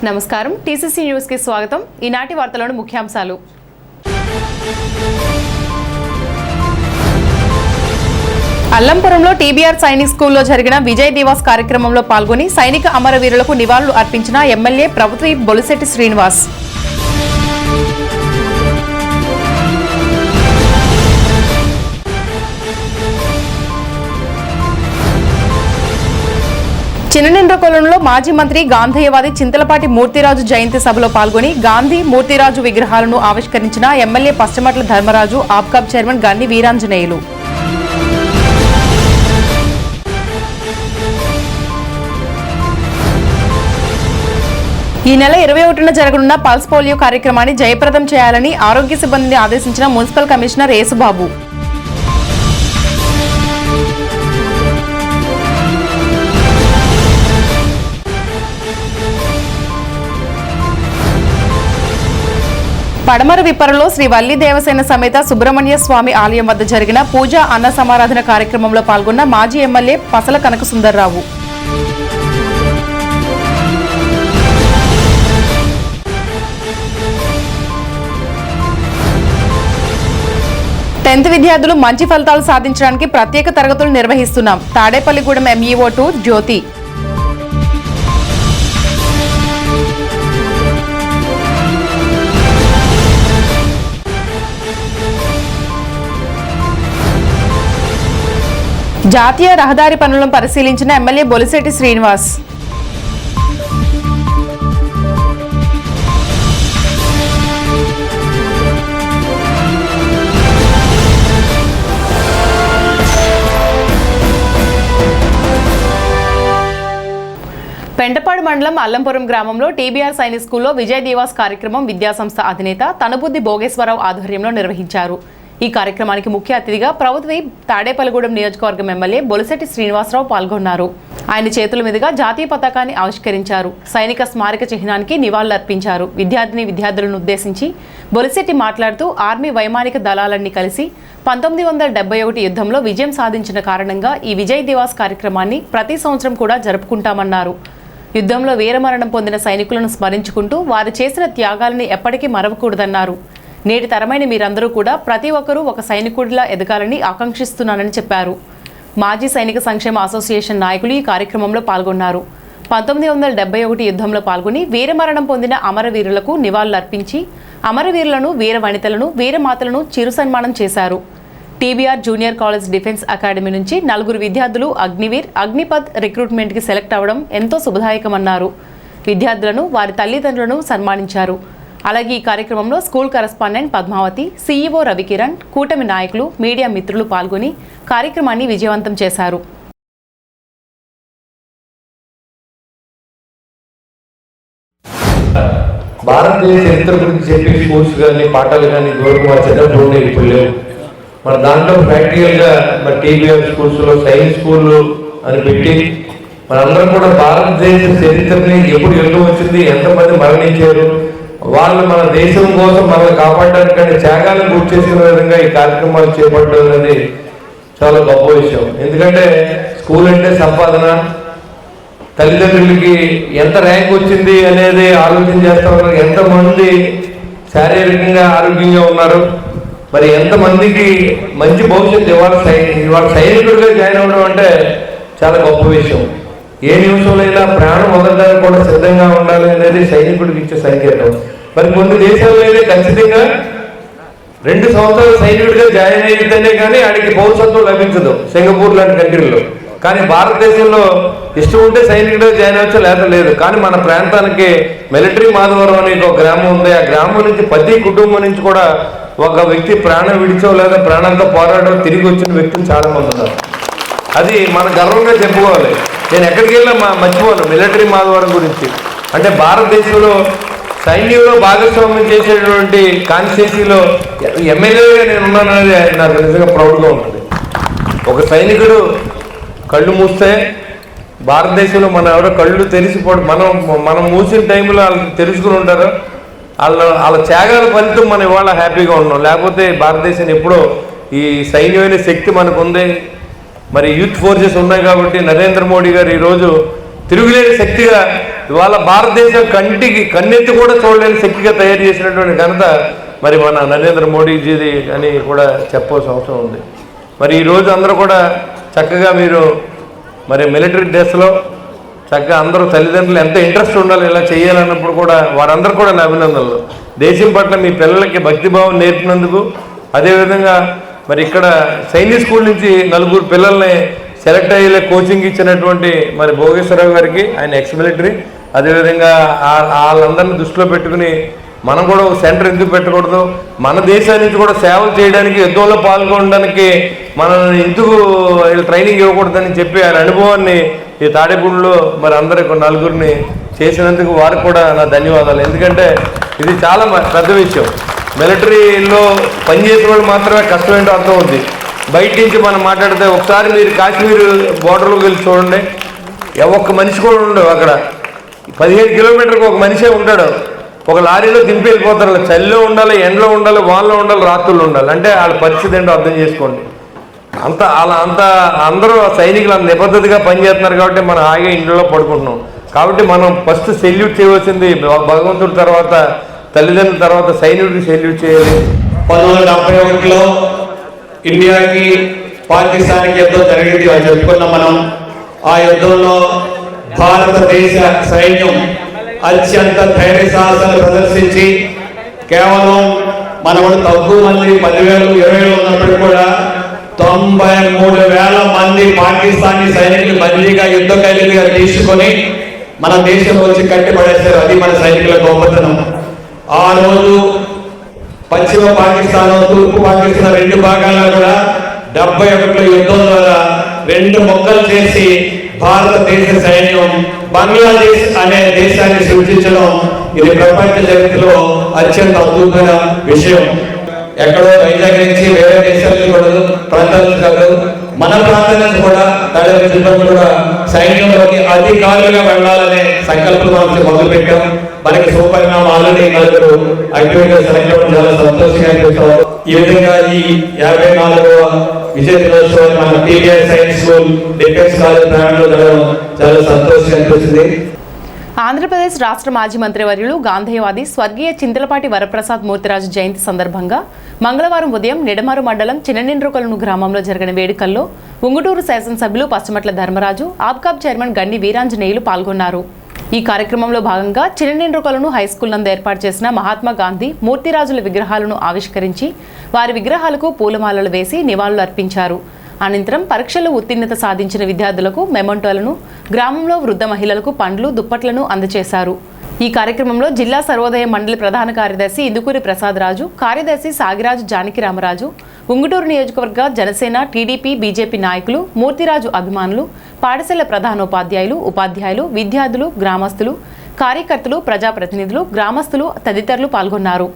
నమస్కారం TCC news కి స్వాగతం. ఈనాటి వార్తలోని ముఖ్యాంశాలు. అల్లంపురంలో టీబీఆర్ సైనిక్ స్కూల్లో జరిగిన విజయ్ దివాస్ కార్యక్రమంలో పాల్గొని సైనిక అమరవీరులకు నివాళులు అర్పించిన ఎమ్మెల్యే ప్రభుత్వ బొలిశెట్టి శ్రీనివాస్. చిన్ననిండ్రకొలంలో మాజీ మంత్రి గాంధేయవాది చింతలపాటి మూర్తిరాజు జయంతి సభలో పాల్గొని గాంధీ మూర్తిరాజు విగ్రహాలను ఆవిష్కరించిన ఎమ్మెల్యే పశ్చిమట్ల ధర్మరాజు, ఆప్కాబ్ చైర్మన్ గన్ని వీరాంజనేయులు. ఈ నెల 21న జరగనున్న పల్స్ పోలియో కార్యక్రమాన్ని జయప్రదం చేయాలని ఆరోగ్య సిబ్బందిని ఆదేశించిన మున్సిపల్ కమిషనర్ యేసుబాబు. పడమర విప్పరలో శ్రీ వల్లి దేవసేన సమేత సుబ్రహ్మణ్య స్వామి ఆలయం వద్ద జరిగిన పూజా అన్న సమారాధన కార్యక్రమంలో పాల్గొన్న మాజీ ఎమ్మెల్యే పసల కనక సుందర్రావు. టెన్త్ విద్యార్థులు మంచి ఫలితాలు సాధించడానికి ప్రత్యేక తరగతులు నిర్వహిస్తున్నాం. తాడేపల్లిగూడెం ఎంఈఓ 2 జ్యోతి. జాతీయ రహదారి పనులను పరిశీలించిన ఎమ్మెల్యే బొలిశెట్టి శ్రీనివాస్. పెంటపాడు మండలం అల్లంపురం గ్రామంలో టీబీఆర్ సైనిక్ స్కూల్లో విజయ్ దివాస్ కార్యక్రమం విద్యాసంస్థ అధినేత తనుబుద్ది భోగేశ్వరరావు ఆధ్వర్యంలో నిర్వహించారు. ఈ కార్యక్రమానికి ముఖ్య అతిథిగా ప్రభుత్వ తాడేపల్లిగూడెం నియోజకవర్గం ఎమ్మెల్యే బొలిశెట్టి శ్రీనివాసరావు పాల్గొన్నారు. ఆయన చేతుల మీదుగా జాతీయ పతాకాన్ని ఆవిష్కరించారు. సైనిక స్మారక చిహ్నానికి నివాళులర్పించారు. విద్యార్థులను ఉద్దేశించి బొలిశెట్టి మాట్లాడుతూ ఆర్మీ వైమానిక దళాలన్నీ కలిసి 1971 యుద్ధంలో విజయం సాధించిన కారణంగా ఈ విజయ్ దివాస్ కార్యక్రమాన్ని ప్రతి సంవత్సరం కూడా జరుపుకుంటామన్నారు. యుద్ధంలో వీరమరణం పొందిన సైనికులను స్మరించుకుంటూ వారు చేసిన త్యాగాలని ఎప్పటికీ మరవకూడదన్నారు. నేటి తరమైన మీరందరూ కూడా ప్రతి ఒక్కరూ ఒక సైనికుడిలా ఎదగాలని ఆకాంక్షిస్తున్నానని చెప్పారు. మాజీ సైనిక సంక్షేమ అసోసియేషన్ నాయకులు ఈ కార్యక్రమంలో పాల్గొన్నారు. 1971 యుద్ధంలో పాల్గొని వీరమరణం పొందిన అమరవీరులకు నివాళులర్పించి అమరవీరులను, వీర వనితలను, వీరమాతలను చిరు సన్మానం చేశారు. TBR junior college defence academy నుంచి 4 విద్యార్థులు అగ్నివీర్, అగ్నిపథ్ రిక్రూట్మెంట్కి సెలెక్ట్ అవ్వడం ఎంతో శుభదాయకమన్నారు. విద్యార్థులను, వారి తల్లిదండ్రులను సన్మానించారు. అలాగే ఈ కార్యక్రమంలో school correspondent Padmavathi, CEO Ravikiran, కూటమి నాయకులు, మీడియా మిత్రులు పాల్గొని కార్యక్రమాన్ని విజయవంతం చేశారు. భారతదేశ చరిత్ర గురించి చెప్పే స్కూల్స్ కానీ పాఠాలు కానీ దూరం చిన్నప్పుడు ఉండే ఇప్పుడు లేవు. మన దాంట్లో ప్రాక్టికల్గా మన టీబీఆర్ స్కూల్స్లో సైన్స్ స్కూళ్ళు అని పెట్టి మనందరం కూడా భారతదేశ చరిత్రని ఎప్పుడు యుద్ధం వచ్చింది, ఎంతమంది మరణించారు, వాళ్ళు మన దేశం కోసం మనల్ని కాపాడడానికి త్యాగాలను గుర్తు చేసుకునే విధంగా ఈ కార్యక్రమాలు చేపట్టడం అనేది చాలా గొప్ప విషయం. ఎందుకంటే స్కూల్ అంటే సంపాదన, తల్లిదండ్రులకి ఎంత ర్యాంక్ వచ్చింది అనేది ఆలోచన చేస్తూ ఉన్నారు. ఎంతమంది శారీరకంగా ఆరోగ్యంగా ఉన్నారు, మరి ఎంతమందికి మంచి భవిష్యత్తు ఇవాళ సైనికుడిగా జాయిన్ అవ్వడం అంటే చాలా గొప్ప విషయం. ఏ నిమిషంలో ప్రాణం వదలడానికి కూడా సిద్ధంగా ఉండాలి అనేది సైనికుడికి ఇచ్చే సంకేతం. మరి కొన్ని దేశాల్లో అయితే ఖచ్చితంగా 2 సంవత్సరాలు సైనికుడిగా జాయిన్ అయ్యిందనే కానీ ఆడికి పౌరసత్వం లభించదు సింగపూర్ లాంటి కంట్రీల్లో. కానీ భారతదేశంలో ఇష్టం ఉంటే సైనికుడిగా జాయిన్ అవ్వచ్చు, లేదా లేదు. కానీ మన ప్రాంతానికి మిలిటరీ మాధవరం అనే ఒక గ్రామం ఉంది. ఆ గ్రామం నుంచి ప్రతి కుటుంబం నుంచి కూడా ఒక వ్యక్తి ప్రాణం విడిచో లేదా ప్రాణాలతో పోరాటం తిరిగి వచ్చిన వ్యక్తులు చాలా మంది ఉన్నారు. అది మన గర్వంగా చెప్పుకోవాలి. నేను ఎక్కడికి వెళ్ళినా మర్చిపోను మిలిటరీ మాధవరం గురించి. అంటే భారతదేశంలో సైన్యంలో భాగస్వామ్యం చేసేటువంటి కాన్స్టిట్యూన్సీలో ఎమ్మెల్యేగా నేను ఉన్నాననేది నాకు నిజంగా ప్రౌడ్గా ఉంటుంది. ఒక సైనికుడు కళ్ళు మూస్తే భారతదేశంలో మన ఎవరో కళ్ళు తెరిచిపోవడం, మనం మూసిన టైంలో వాళ్ళు తెలుసుకుని ఉంటారు. వాళ్ళ త్యాగాల ఫలితం మనం ఇవాళ హ్యాపీగా ఉన్నాం. లేకపోతే భారతదేశం ఎప్పుడో ఈ సైన్యమైన శక్తి మనకు ఉంది, మరి యూత్ ఫోర్సెస్ ఉన్నాయి కాబట్టి నరేంద్ర మోడీ గారు ఈరోజు తిరుగులేని శక్తిగా ఇవాళ భారతదేశం కన్నెత్తి కూడా చూడలేని శక్తిగా తయారు చేసినటువంటి ఘనత మరి మన నరేంద్ర మోడీజీది అని కూడా చెప్పవలసిన అవసరం ఉంది. మరి ఈరోజు అందరూ కూడా చక్కగా మీరు మరి మిలిటరీ డ్రెస్లో చక్కగా అందరూ తల్లిదండ్రులు ఎంత ఇంట్రెస్ట్ ఉండాలి ఇలా చేయాలన్నప్పుడు కూడా వారందరూ కూడా నా అభినందనలు. దేశం పట్ల మీ పిల్లలకి భక్తిభావం నేర్పినందుకు, అదేవిధంగా మరి ఇక్కడ సైనిక్ స్కూల్ నుంచి 4 పిల్లల్ని సెలెక్ట్ అయ్యేలా కోచింగ్ ఇచ్చినటువంటి మరి భోగేశ్వరరావు గారికి, ఆయన ఎక్స్ మిలిటరీ, అదేవిధంగా వాళ్ళందరినీ దృష్టిలో పెట్టుకుని మనం కూడా ఒక సెంటర్ ఎందుకు పెట్టకూడదు, మన దేశాన్ని నుంచి కూడా సేవలు చేయడానికి, యుద్ధంలో పాల్గొనడానికి మనం ఎందుకు ట్రైనింగ్ ఇవ్వకూడదని చెప్పి ఆయన అనుభవాన్ని ఈ తాడేపూడిలో మరి అందరికి 4 చేసినందుకు వారికి కూడా నా ధన్యవాదాలు. ఎందుకంటే ఇది చాలా పెద్ద విషయం. మిలిటరీలో పనిచేసే వాళ్ళు మాత్రమే కష్టం ఏంటో అర్థం అవుతుంది. బయట నుంచి మనం మాట్లాడితే ఒకసారి మీరు కాశ్మీర్ బోర్డర్లోకి వెళ్ళి చూడండి, ఒక్క మనిషి కూడా ఉండవు అక్కడ. 15 కిలోమీటర్కి ఒక మనిషే ఉంటాడు. ఒక లారీలో దింపి వెళ్ళిపోతారు. చలిలో ఉండాలి, ఎండలో ఉండాలి, వానలో ఉండాలి, రాత్రుల్లో ఉండాలి. అంటే వాళ్ళ పరిస్థితి ఏంటో అర్థం చేసుకోండి. అందరూ సైనికులు అంత నిబద్ధతగా పనిచేస్తున్నారు కాబట్టి మనం హాయిగా ఇంట్లో పడుకుంటున్నాం. కాబట్టి మనం ఫస్ట్ సెల్యూట్ చేయవలసింది భగవంతుడి తర్వాత, తల్లిదండ్రుల తర్వాత సైనికుడికి సెల్యూట్ చేయాలి. 1971లో ఇండియాకి పాకిస్తాన్కి యుద్ధం జరిగింది అని చెప్పుకున్నాం మనం. ఆ యుద్ధంలో భారతదేశ సైన్యం అత్యంత ధైర్య సాహసాలు ప్రదర్శించి కేవలం మనవాడు తక్కువ మంది 10,000 20,000 ఉన్నప్పుడు కూడా 93,000 మంది పాకిస్తానీ సైనికులు బందీగా యుద్ధ ఖైదీలుగా తీసుకొని మన దేశంలో వచ్చి కట్టిపడేశారు. అది మన సైనికుల గొప్పతనం. ఆ రోజు పశ్చిమ పాకిస్తాన్, తూర్పు పాకిస్తాన్ 2 భాగాల్లో కూడా 71లో యుద్ధం ద్వారా 2 ముక్కలు చేసి భారతదేశ సైన్యం బంగ్లాదేశ్ అనే దేశాన్ని సృష్టించడం ఇది ప్రపంచ చరిత్రలో అత్యంత అద్భుతమైన విషయం. ఎక్కడో వైజాగ్ నుంచి వేరే దేశాలకు కూడా ప్రాంతాలకు కాదు, మన ప్రాంతం నుంచి కూడా తల్లి సిబ్బంది కూడా సైన్యంలోకి అధికారులుగా వెళ్ళాలనే సంకల్పం మనం మొదలుపెట్టాం. మనకి సుపరిణామం ఆల్రెడీ 4 యాక్టివిటీగా సెలెక్ట్ అవ్వడం చాలా సంతోషంగా అనిపిస్తాం. ఈ విధంగా ఈ 54వ విజయ దినోత్సవాన్ని మన TBR science school defence college ప్రాంగణంలో జరగడం చాలా సంతోషంగా అనిపిస్తుంది. ఆంధ్రప్రదేశ్ రాష్ట్ర మాజీ మంత్రివర్యులు గాంధేయవాది స్వర్గీయ చింతలపాటి వరప్రసాద్ మూర్తిరాజు జయంతి సందర్భంగా మంగళవారం ఉదయం నిడమరు మండలం చిన్ననిండ్రుకొలను గ్రామంలో జరిగిన వేడుకల్లో ఉంగుటూరు శాసనసభ్యులు పశ్చిమట్ల ధర్మరాజు, ఆబ్కాబ్ చైర్మన్ గండి వీరాంజనేయులు పాల్గొన్నారు. ఈ కార్యక్రమంలో భాగంగా చిన్ననిండ్రుకొలను హైస్కూల్ నందు ఏర్పాటు చేసిన మహాత్మా గాంధీ, మూర్తిరాజుల విగ్రహాలను ఆవిష్కరించి వారి విగ్రహాలకు పూలమాలలు వేసి నివాళులు అర్పించారు. అనంతరం పరీక్షల్లో ఉత్తీర్ణత సాధించిన విద్యార్థులకు మెమంటోలను, గ్రామంలో వృద్ధ మహిళలకు పండ్లు, దుప్పట్లను అందజేశారు. ఈ కార్యక్రమంలో జిల్లా సర్వోదయ మండలి ప్రధాన కార్యదర్శి ఇందుకూరి ప్రసాదరాజు, కార్యదర్శి సాగిరాజు జానకి రామరాజు, ఉంగుటూరు నియోజకవర్గ జనసేన, టీడీపీ, బీజేపీ నాయకులు, మూర్తిరాజు అభిమానులు, పాఠశాల ప్రధానోపాధ్యాయులు, ఉపాధ్యాయులు, విద్యార్థులు, గ్రామస్తులు, కార్యకర్తలు, ప్రజాప్రతినిధులు, గ్రామస్తులు తదితరులు పాల్గొన్నారు.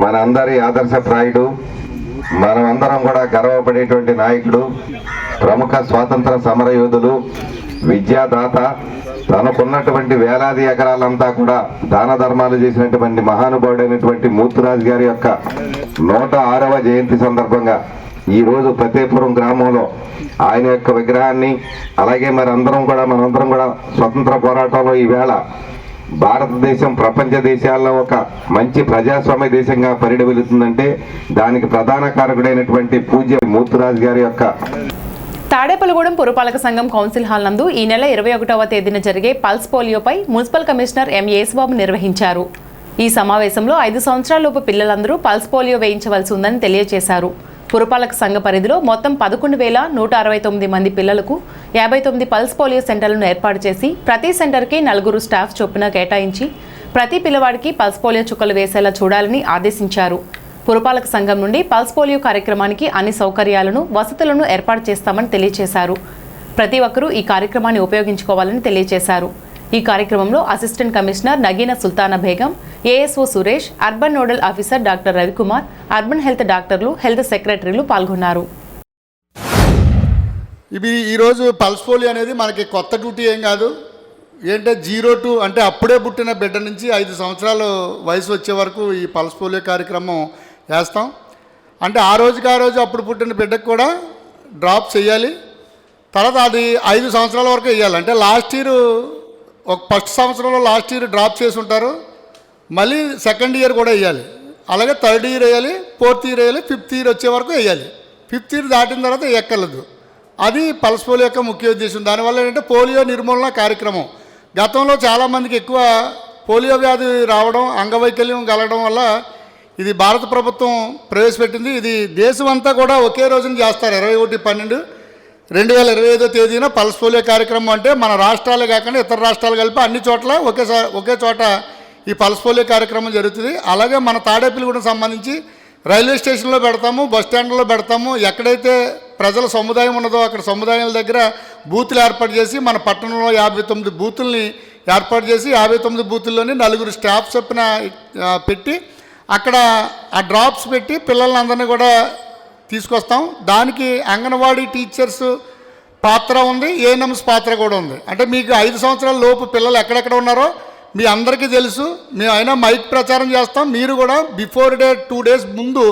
మనందరి ఆదర్శప్రాయుడు, మనమందరం కూడా గర్వపడేటువంటి నాయకుడు, ప్రముఖ స్వాతంత్ర సమరయోధులు, విద్యాదాత, తనకున్నటువంటి వేలాది ఎకరాలంతా కూడా దాన ధర్మాలు చేసినటువంటి మహానుభావుడైనటువంటి మూర్తిరాజు గారి యొక్క 106వ జయంతి సందర్భంగా ఈరోజు ఫతేపురం గ్రామంలో ఆయన యొక్క విగ్రహాన్ని, అలాగే మనందరం కూడా స్వతంత్ర పోరాటంలో ఈవేళ భారతదేశం ప్రపంచ దేశాల్లో ఒక మంచి ప్రజాస్వామ్య దేశంగా పరిడవిల్లుతుందంటే దానికి ప్రధాన కారకుడైనటువంటి పూజ్య మూర్తిరాజు గారి యొక్క తాడేపల్లిగూడెం పురపాలక సంఘం కౌన్సిల్ హాల్ నందు ఈ నెల 21వ తేదీన జరిగే పల్స్ పోలియోపై మున్సిపల్ కమిషనర్ ఎం యేసుబాబు నిర్వహించారు. ఈ సమావేశంలో 5 సంవత్సరాలలోపు పిల్లలందరూ పల్స్ పోలియో వేయించవలసి ఉందని తెలియజేశారు. పురపాలక సంఘ పరిధిలో మొత్తం 11,169 మంది పిల్లలకు 59 పల్స్ పోలియో సెంటర్లను ఏర్పాటు చేసి ప్రతి సెంటర్కి 4 స్టాఫ్ చొప్పున కేటాయించి ప్రతి పిల్లవాడికి పల్స్ పోలియో చుక్కలు వేసేలా చూడాలని ఆదేశించారు. పురపాలక సంఘం నుండి పల్స్ పోలియో కార్యక్రమానికి అన్ని సౌకర్యాలను వసతులను ఏర్పాటు చేస్తామని తెలియజేశారు. ప్రతి ఒక్కరూ ఈ కార్యక్రమాన్ని ఉపయోగించుకోవాలని తెలియజేశారు. ఈ కార్యక్రమంలో assistant commissioner Nagina Sultana Begum, ASO Suresh, urban nodal officer doctor Ravikumar, urban health డాక్టర్లు, హెల్త్ సెక్రటరీలు పాల్గొన్నారు. ఇవి ఈరోజు పల్స్ పోలియో అనేది మనకి కొత్త డ్యూటీ ఏం కాదు. ఏంటంటే 0 to అంటే అప్పుడే పుట్టిన బిడ్డ నుంచి 5 సంవత్సరాలు వయసు వచ్చే వరకు ఈ పల్స్ పోలియో కార్యక్రమం చేస్తాం. అంటే ఆ రోజు అప్పుడు పుట్టిన బిడ్డకు కూడా డ్రాప్ చేయాలి. తర్వాత అది 5 సంవత్సరాల వరకు వేయాలి. అంటే లాస్ట్ ఇయర్ ఫస్ట్ సంవత్సరంలో లాస్ట్ ఇయర్ డ్రాప్ చేసి ఉంటారు, మళ్ళీ సెకండ్ ఇయర్ కూడా వేయాలి. అలాగే థర్డ్ ఇయర్ వేయాలి, ఫోర్త్ ఇయర్ వేయాలి, ఫిఫ్త్ ఇయర్ వచ్చే వరకు వేయాలి. ఫిఫ్త్ ఇయర్ దాటిన తర్వాత ఎక్కర్లేదు. అది పల్స్ పోలియో యొక్క ముఖ్య ఉద్దేశం. దానివల్ల ఏంటంటే పోలియో నిర్మూలన కార్యక్రమం. గతంలో చాలామందికి ఎక్కువ పోలియో వ్యాధి రావడం, అంగవైకల్యం కలగడం వల్ల ఇది భారత ప్రభుత్వం ప్రవేశపెట్టింది. ఇది దేశం అంతా కూడా ఒకే రోజున చేస్తారు. 21/12/2025 పల్స్ పోలియో కార్యక్రమం. అంటే మన రాష్ట్రాలే కాకుండా ఇతర రాష్ట్రాలు కలిపి అన్ని చోట్ల ఒకే చోట ఈ పల్స్ పోలియో కార్యక్రమం జరుగుతుంది. అలాగే మన తాడేపల్లిగూడెం సంబంధించి రైల్వే స్టేషన్లో పెడతాము, బస్ స్టాండ్లో పెడతాము. ఎక్కడైతే ప్రజల సముదాయం ఉన్నదో అక్కడ సముదాయాల దగ్గర బూతులు ఏర్పాటు చేసి మన పట్టణంలో 59 బూతుల్ని ఏర్పాటు చేసి 59 బూతుల్లోని 4 స్టాఫ్ చొప్పున పెట్టి అక్కడ ఆ డ్రాప్స్ పెట్టి పిల్లలందరినీ కూడా తీసుకొస్తాం. దానికి అంగన్వాడీ టీచర్స్ పాత్ర ఉంది, ఏఎన్ఎంస్ పాత్ర కూడా ఉంది. అంటే మీకు 5 సంవత్సరాల లోపు పిల్లలు ఎక్కడెక్కడ ఉన్నారో మీ అందరికీ తెలుసు. మేము అయినా మైక్ ప్రచారం చేస్తాం. మీరు కూడా బిఫోర్ 2 days ముందు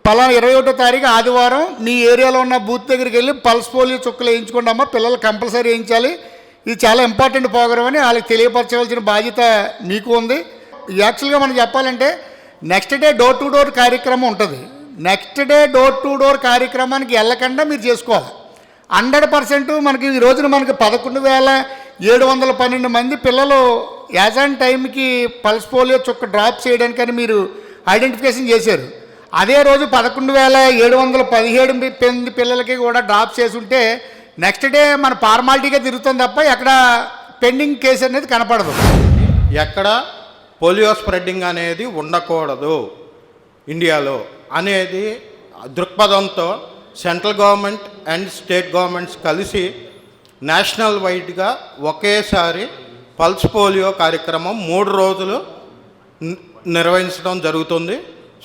పలానా 21వ తారీఖు ఆదివారం మీ ఏరియాలో ఉన్న బూత్ దగ్గరికి వెళ్ళి పల్స్ పోలియో చుక్కలు వేయించుకోండి అమ్మ, పిల్లలు కంపల్సరీ వేయించాలి, ఇది చాలా ఇంపార్టెంట్ ప్రోగ్రామ్ అని వాళ్ళకి తెలియపరచవలసిన బాధ్యత మీకు ఉంది. యాక్చువల్గా మనం చెప్పాలంటే next day door to door కార్యక్రమం ఉంటుంది. Next day door to door కార్యక్రమానికి వెళ్ళకుండా మీరు చేసుకోవాలి. 100% మనకి ఈ రోజున మనకి 11,712 మంది పిల్లలు యాజ్ ఆన్ టైంకి పల్స్ పోలియో చుక్క డ్రాప్ చేయడానికని మీరు ఐడెంటిఫికేషన్ చేశారు. అదే రోజు 11,717 పిల్లలకి కూడా డ్రాప్ చేసి ఉంటే నెక్స్ట్ డే మన ఫార్మాలిటీగా తిరుగుతుంది తప్ప ఎక్కడ పెండింగ్ కేసు అనేది కనపడదు. ఎక్కడ పోలియో స్ప్రెడ్డింగ్ అనేది ఉండకూడదు ఇండియాలో అనేది దృక్పథంతో central government and state governments కలిసి నేషనల్ వైడ్గా ఒకేసారి పల్స్ పోలియో కార్యక్రమం 3 రోజులు నిర్వహించడం జరుగుతుంది.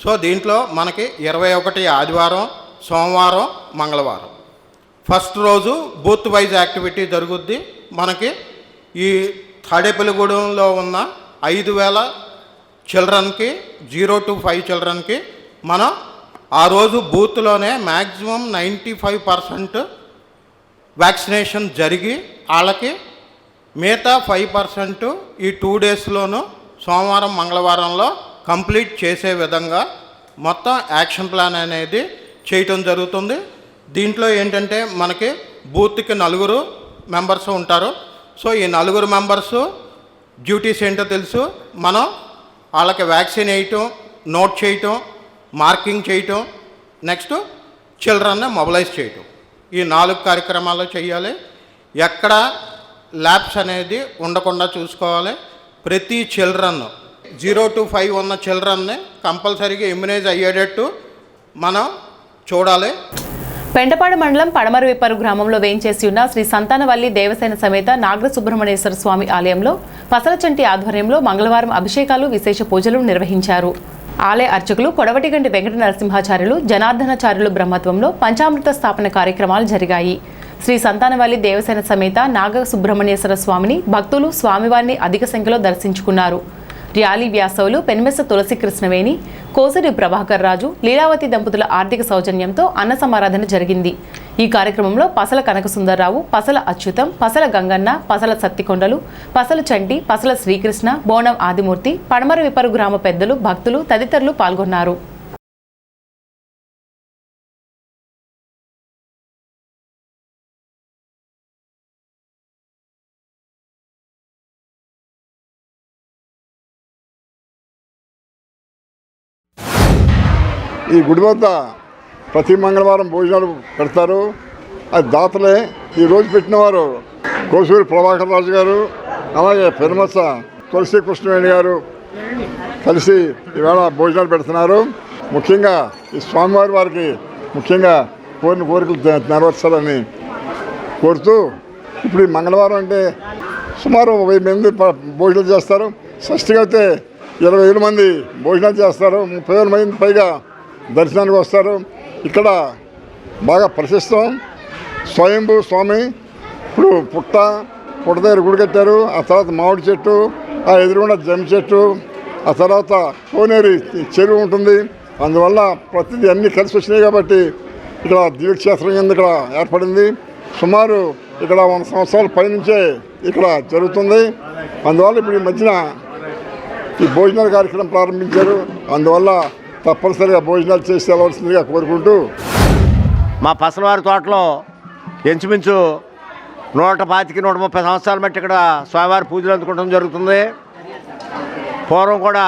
సో దీంట్లో మనకి 21 ఆదివారం, సోమవారం, మంగళవారం ఫస్ట్ రోజు బూత్ వైజ్ యాక్టివిటీ జరుగుద్ది. మనకి ఈ తాడేపల్లిగూడెంలో ఉన్న 5,000 చిల్డ్రన్కి 0 to 5 చిల్డ్రన్కి మనం ఆ రోజు బూత్లోనే మ్యాక్సిమం 95% వ్యాక్సినేషన్ జరిగి వాళ్ళకి మిగతా 5% ఈ 2 daysలోనూ సోమవారం, మంగళవారంలో కంప్లీట్ చేసే విధంగా మొత్తం యాక్షన్ ప్లాన్ అనేది చేయటం జరుగుతుంది. దీంట్లో ఏంటంటే మనకి బూత్కి 4 మెంబర్స్ ఉంటారు. సో ఈ 4 మెంబర్సు డ్యూటీస్ ఏంటో తెలుసు. మనం వాళ్ళకి వ్యాక్సిన్ వేయటం, నోట్ చేయటం, మార్కింగ్ చేయటం, నెక్స్ట్ చిల్డ్రన్ని మొబిలైజ్ చేయటం, ఈ 4 కార్యక్రమాలు చేయాలి. ఎక్కడ ల్యాబ్స్ అనేది ఉండకుండా చూసుకోవాలి. ప్రతి చిల్డ్రన్ 0 to 5 ఉన్న చిల్డ్రన్ని కంపల్సరీగా ఇమ్యునైజ్ అయ్యేటట్టు మనం చూడాలి. పెంటపాడు మండలం పడమరవిప్పరు గ్రామంలో వేయించేసి ఉన్న శ్రీ సంతానవల్లి దేవసేన సమేత నాగర సుబ్రహ్మణ్యేశ్వర స్వామి ఆలయంలో పసలచంటి ఆధ్వర్యంలో మంగళవారం అభిషేకాలు, విశేష పూజలు నిర్వహించారు. ఆలయ అర్చకులు కొడవటిగంటి వెంకట నరసింహాచార్యులు, జనార్దనాచార్యులు బ్రహ్మత్వంలో పంచామృత స్థాపన కార్యక్రమాలు జరిగాయి. శ్రీ సంతానవల్లి దేవసేన సమేత నాగ సుబ్రహ్మణ్యేశ్వర స్వామిని భక్తులు స్వామివారిని అధిక సంఖ్యలో దర్శించుకున్నారు. ర్యాలీ వ్యాసవులు పెన్మెస తులసి కృష్ణవేణి, కోసరి ప్రభాకర్ రాజు, లీలావతి దంపతుల ఆర్థిక సౌజన్యంతో అన్న సమారాధన జరిగింది. ఈ కార్యక్రమంలో పసల కనక సుందర్రావు, పసల అచ్యుతం, పసల గంగన్న, పసల సత్తికొండలు, పసల చంటి, పసల శ్రీకృష్ణ, బోనం ఆదిమూర్తి, పడమరవిప్పరు గ్రామ పెద్దలు, భక్తులు తదితరులు పాల్గొన్నారు. ఈ గుడి వద్ద ప్రతి మంగళవారం భోజనాలు పెడతారు. అది దాతలే. ఈరోజు పెట్టినవారు కోసూరి ప్రభాకర్ రాజు గారు, అలాగే పెనుమత్స తులసి కృష్ణవేణి గారు కలిసి ఈవేళ భోజనాలు పెడుతున్నారు. ముఖ్యంగా ఈ స్వామివారి వారికి ముఖ్యంగా కోరిన కోరికలు నెరవేర్చాలని కోరుతూ ఇప్పుడు ఈ మంగళవారం అంటే సుమారు 1000 మంది భోజనాలు చేస్తారు. షష్ఠికి అయితే 20,000 మంది భోజనాలు చేస్తారు. 30,000 మంది పైగా దర్శనానికి వస్తారు. ఇక్కడ బాగా ప్రశస్తం స్వయంభూ స్వామి. ఇప్పుడు పుట్ట దగ్గర గుడి కట్టారు. ఆ తర్వాత మామిడి చెట్టు, ఆ ఎదురుగుండా జమ్మి చెట్టు, ఆ తర్వాత కోనేరు చెరువు ఉంటుంది. అందువల్ల ప్రతిదీ అన్నీ కలిసి వచ్చినాయి కాబట్టి ఇక్కడ దివ్యక్షేత్రం కింద ఇక్కడ ఏర్పడింది. సుమారు ఇక్కడ 100 సంవత్సరాల పైనుంచే ఇక్కడ జరుగుతుంది. అందువల్ల ఇప్పుడు ఈ మధ్యన ఈ భోజనాల కార్యక్రమం ప్రారంభించారు. అందువల్ల తప్పనిసరిగా భోజనాలు చేసి వెళ్ళవలసిందిగా కోరుకుంటూ మా పసలవారి తోటలో ఇంచుమించు 125-130 సంవత్సరాల మట్టి ఇక్కడ స్వామివారి పూజలు అందుకోవడం జరుగుతుంది. పూర్వం కూడా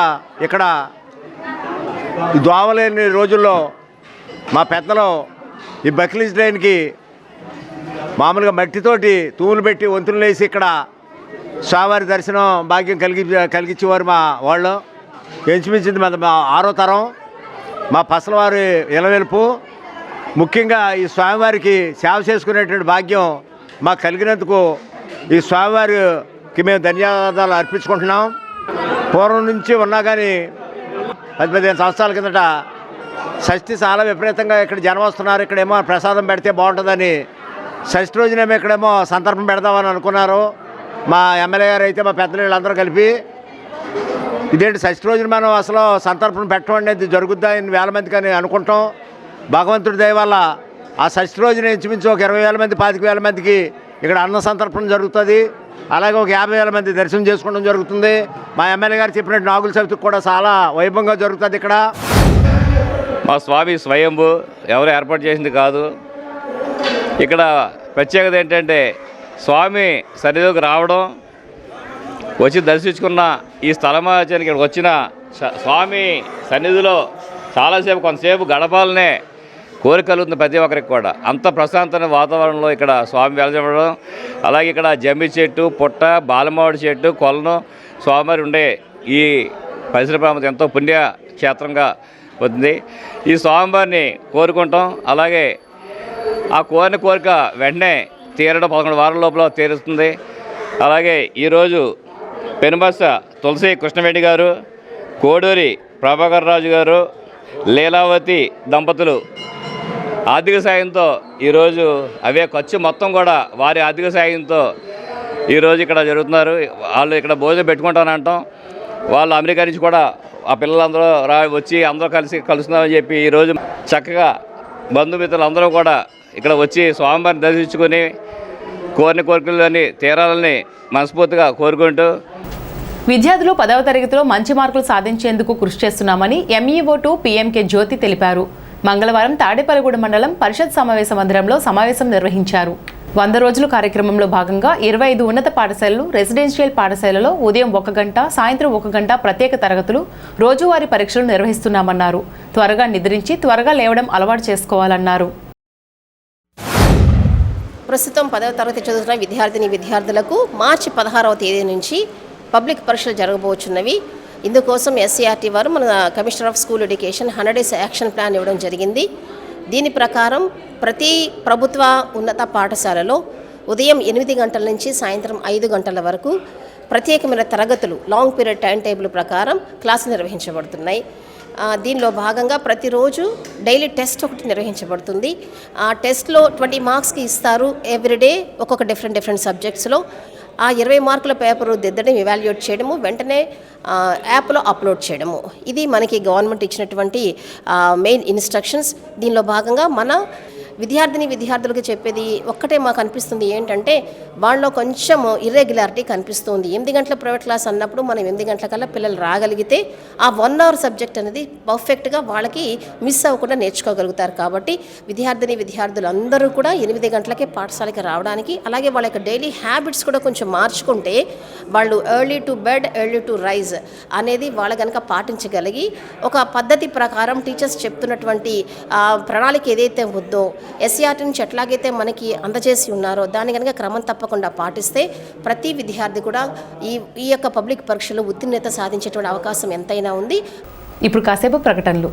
ఇక్కడ ఈ దోవలేని రోజుల్లో మా పెద్దలు ఈ బక్లీజ్ లైన్కి మామూలుగా మట్టితోటి తూములు పెట్టి వంతులు వేసి ఇక్కడ స్వామివారి దర్శనం భాగ్యం కలిగించేవారు మా వాళ్ళు. ఇంచుమించింది మా 6వ తరం. మా పసలవారి ఇలవెలుపు. ముఖ్యంగా ఈ స్వామివారికి సేవ చేసుకునేటువంటి భాగ్యం మాకు కలిగినందుకు ఈ స్వామివారికి మేము ధన్యవాదాలు అర్పించుకుంటున్నాం. పూర్వం నుంచి ఉన్నా కానీ 10-15 సంవత్సరాల కిందట షష్ఠి చాలా విపరీతంగా ఇక్కడ జనం వస్తున్నారు. ఇక్కడేమో ప్రసాదం పెడితే బాగుంటుందని షష్ఠి రోజునేమో ఇక్కడేమో సంతర్పణ పెడదామని అనుకున్నారు. మా ఎమ్మెల్యే గారు అయితే మా పెద్దలు వీళ్ళందరూ కలిపి ఇదేంటి షష్ఠి రోజున మనం అసలు సంతర్పణ పెట్టడం అనేది జరుగుద్దా 1,000 మందికి అని అనుకుంటాం. భగవంతుడి దయ వల్ల ఆ షష్ఠి రోజున ఇంచుమించు ఒక 20,000 మంది 25,000 మందికి ఇక్కడ అన్న సంతర్పణ జరుగుతుంది. అలాగే ఒక 50,000 మంది దర్శనం చేసుకోవడం జరుగుతుంది. మా ఎమ్మెల్యే గారు చెప్పినట్టు నాగుల చవితికి కూడా చాలా వైభవంగా జరుగుతుంది. ఇక్కడ మా స్వామి స్వయంభూ, ఎవరు ఏర్పాటు చేసింది కాదు. ఇక్కడ ప్రత్యేకత ఏంటంటే స్వామి సన్నిధిలోకి రావడం, వచ్చి దర్శించుకున్న ఈ స్థలమాచారానికి ఇక్కడికి వచ్చిన స్వామి సన్నిధిలో చాలాసేపు కొంతసేపు గడపాలనే కోరిక కలుగుతుంది ప్రతి ఒక్కరికి కూడా. అంత ప్రశాంతమైన వాతావరణంలో ఇక్కడ స్వామి వెలజడం, అలాగే ఇక్కడ జమ్మి చెట్టు, పుట్ట, బాలమావిడి చెట్టు, కొలను స్వామివారి ఉండే ఈ పరిసర ప్రాంతం ఎంతో పుణ్యక్షేత్రంగా ఉంది. ఈ స్వామివారిని కోరుకుంటాం. అలాగే ఆ కోరిన కోరిక వెంటనే తీరడం 11 వారాల లోపల తీరుస్తుంది. అలాగే ఈరోజు పెనుబస్స తులసి కృష్ణవేణి గారు, కోడూరి ప్రభాకర్ రాజు గారు, లీలావతి దంపతులు ఆర్థిక సాయంతో ఈరోజు అవే ఖర్చు మొత్తం కూడా వారి ఆర్థిక సాయంతో ఈరోజు ఇక్కడ జరుగుతున్నారు. వాళ్ళు ఇక్కడ భోజనం పెట్టుకుంటానంటాం. వాళ్ళు అమెరికా నుంచి కూడా ఆ పిల్లలందరూ వచ్చి అందరూ కలుస్తున్నామని చెప్పి ఈరోజు చక్కగా బంధుమిత్రులు అందరూ కూడా ఇక్కడ వచ్చి స్వామివారిని దర్శించుకొని కోరిన కోరికలని తీరాలని మనస్ఫూర్తిగా కోరుకుంటూ విద్యార్థులు 10వ తరగతిలో మంచి మార్కులు సాధించేందుకు కృషి చేస్తున్నామని ఎంఈఓ2 PMK జ్యోతి తెలిపారు. మంగళవారం తాడేపల్లిగూడెం మండలం పరిషత్ సమావేశ మందిరంలో సమావేశం నిర్వహించారు. 100 రోజుల కార్యక్రమంలో భాగంగా 25 ఉన్నత పాఠశాలలు, రెసిడెన్షియల్ పాఠశాలలో ఉదయం 1 గంట, సాయంత్రం 1 గంట ప్రత్యేక తరగతులు, రోజువారీ పరీక్షలు నిర్వహిస్తున్నామన్నారు. త్వరగా నిద్రించి త్వరగా లేవడం అలవాటు చేసుకోవాలన్నారు. ప్రస్తుతం 10వ తరగతి చదువుతున్న విద్యార్థులకు మార్చి 16వ తేదీ నుంచి పబ్లిక్ పరీక్షలు జరగబోతున్నవి. ఇందుకోసం SCRT వారు మన commissioner of school education 100 days action plan ఇవ్వడం జరిగింది. దీని ప్రకారం ప్రతి ప్రభుత్వ ఉన్నత పాఠశాలలో ఉదయం 8 గంటల నుంచి సాయంత్రం 5 గంటల వరకు ప్రత్యేకమైన తరగతులు లాంగ్ పీరియడ్ టైం టేబుల్ ప్రకారం క్లాసులు నిర్వహించబడుతున్నాయి. దీనిలో భాగంగా ప్రతిరోజు డైలీ టెస్ట్ ఒకటి నిర్వహించబడుతుంది. ఆ టెస్ట్లో 20 మార్క్స్కి ఇస్తారు ఎవ్రీడే, ఒక్కొక్క డిఫరెంట్ సబ్జెక్ట్స్లో. ఆ 20 మార్కుల పేపరు దిద్దడం, ఇవాల్యుయేట్ చేయడము, వెంటనే యాప్లో అప్లోడ్ చేయడము. ఇది మనకి గవర్నమెంట్ ఇచ్చినటువంటి మెయిన్ ఇన్స్ట్రక్షన్స్. దీనిలో భాగంగా మన విద్యార్థులకు చెప్పేది ఒక్కటే మాకు అనిపిస్తుంది ఏంటంటే వాళ్ళలో కొంచెం ఇర్రెగ్యులారిటీ కనిపిస్తుంది. 8 గంటల ప్రైవేట్ క్లాస్ అన్నప్పుడు మనం 8 గంటల కల్లా పిల్లలు రాగలిగితే ఆ 1 అవర్ సబ్జెక్ట్ అనేది పర్ఫెక్ట్గా వాళ్ళకి మిస్ అవ్వకుండా నేర్చుకోగలుగుతారు. కాబట్టి విద్యార్థులు అందరూ కూడా 8 గంటలకే పాఠశాలకి రావడానికి, అలాగే వాళ్ళ యొక్క డైలీ హ్యాబిట్స్ కూడా కొంచెం మార్చుకుంటే వాళ్ళు early to bed, early to rise అనేది వాళ్ళ కనుక పాటించగలిగి ఒక పద్ధతి ప్రకారం టీచర్స్ చెప్తున్నటువంటి ప్రణాళిక ఏదైతే ఉందో SCRT నుంచి ఎట్లాగైతే మనకి అందజేసి ఉన్నారో దాన్ని కనుక క్రమం తప్పకుండా పాటిస్తే ప్రతి విద్యార్థి కూడా ఈ యొక్క పబ్లిక్ పరీక్షలో ఉత్తీర్ణత సాధించేటువంటి అవకాశం ఎంతైనా ఉంది. ఇప్పుడు కాసేపు ప్రకటనలు.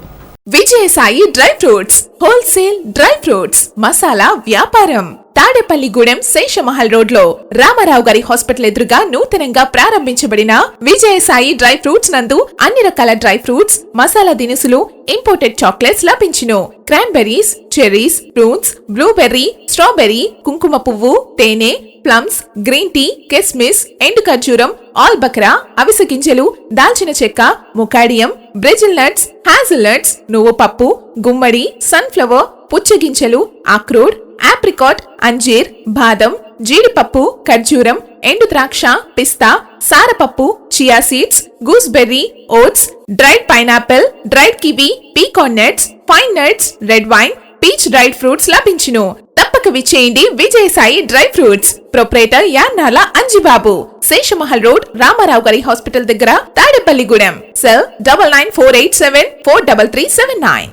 Vijayasai dry fruits wholesale dry fruits masala వ్యాపారం తాడేపల్లిగూడెం శేషమహల్ రోడ్ లో రామారావు గారి హాస్పిటల్ ఎదురుగా నూతనంగా ప్రారంభించబడిన విజయసాయి డ్రై ఫ్రూట్స్ నందు అన్ని రకాల డ్రై ఫ్రూట్స్ మసాలా దినుసులు ఇంపోర్టెడ్ చాక్లెట్స్ లభించును. Cranberries, cherries, fruits, blueberry, strawberry, కుంకుమ పువ్వు, తేనె, ప్లమ్స్, గ్రీన్ టీ, కిస్మిస్, ఎండు ఖర్జూరం, ఆల్బక్రా, అవిసె గింజలు, దాల్చిన చెక్క, ముకాడియం, బ్రెజిల్ నట్స్, హ్యాజిల్ నట్స్, నువ్వు పప్పు, గుమ్మడి, సన్ఫ్లవర్, పుచ్చగింజలు, అక్రోడ్, ఆప్రికాట్, అంజీర్, బాదం, జీడిపప్పు, ఖర్జూరం, ఎండు ద్రాక్ష, పిస్తా, సారపప్పు, chia seeds, gooseberry, oats, dried pineapple, dried kiwi, pecan nuts, pine nuts, red wine, peach dried fruits లభించును. తప్పక విచ్చేయండి Vijayasai dry fruits. Proprietor Yannala Anjibabu, Seshamahal road, Ramarao గారి హాస్పిటల్ దగ్గర, Tadepalligudem. Cell 9948743379.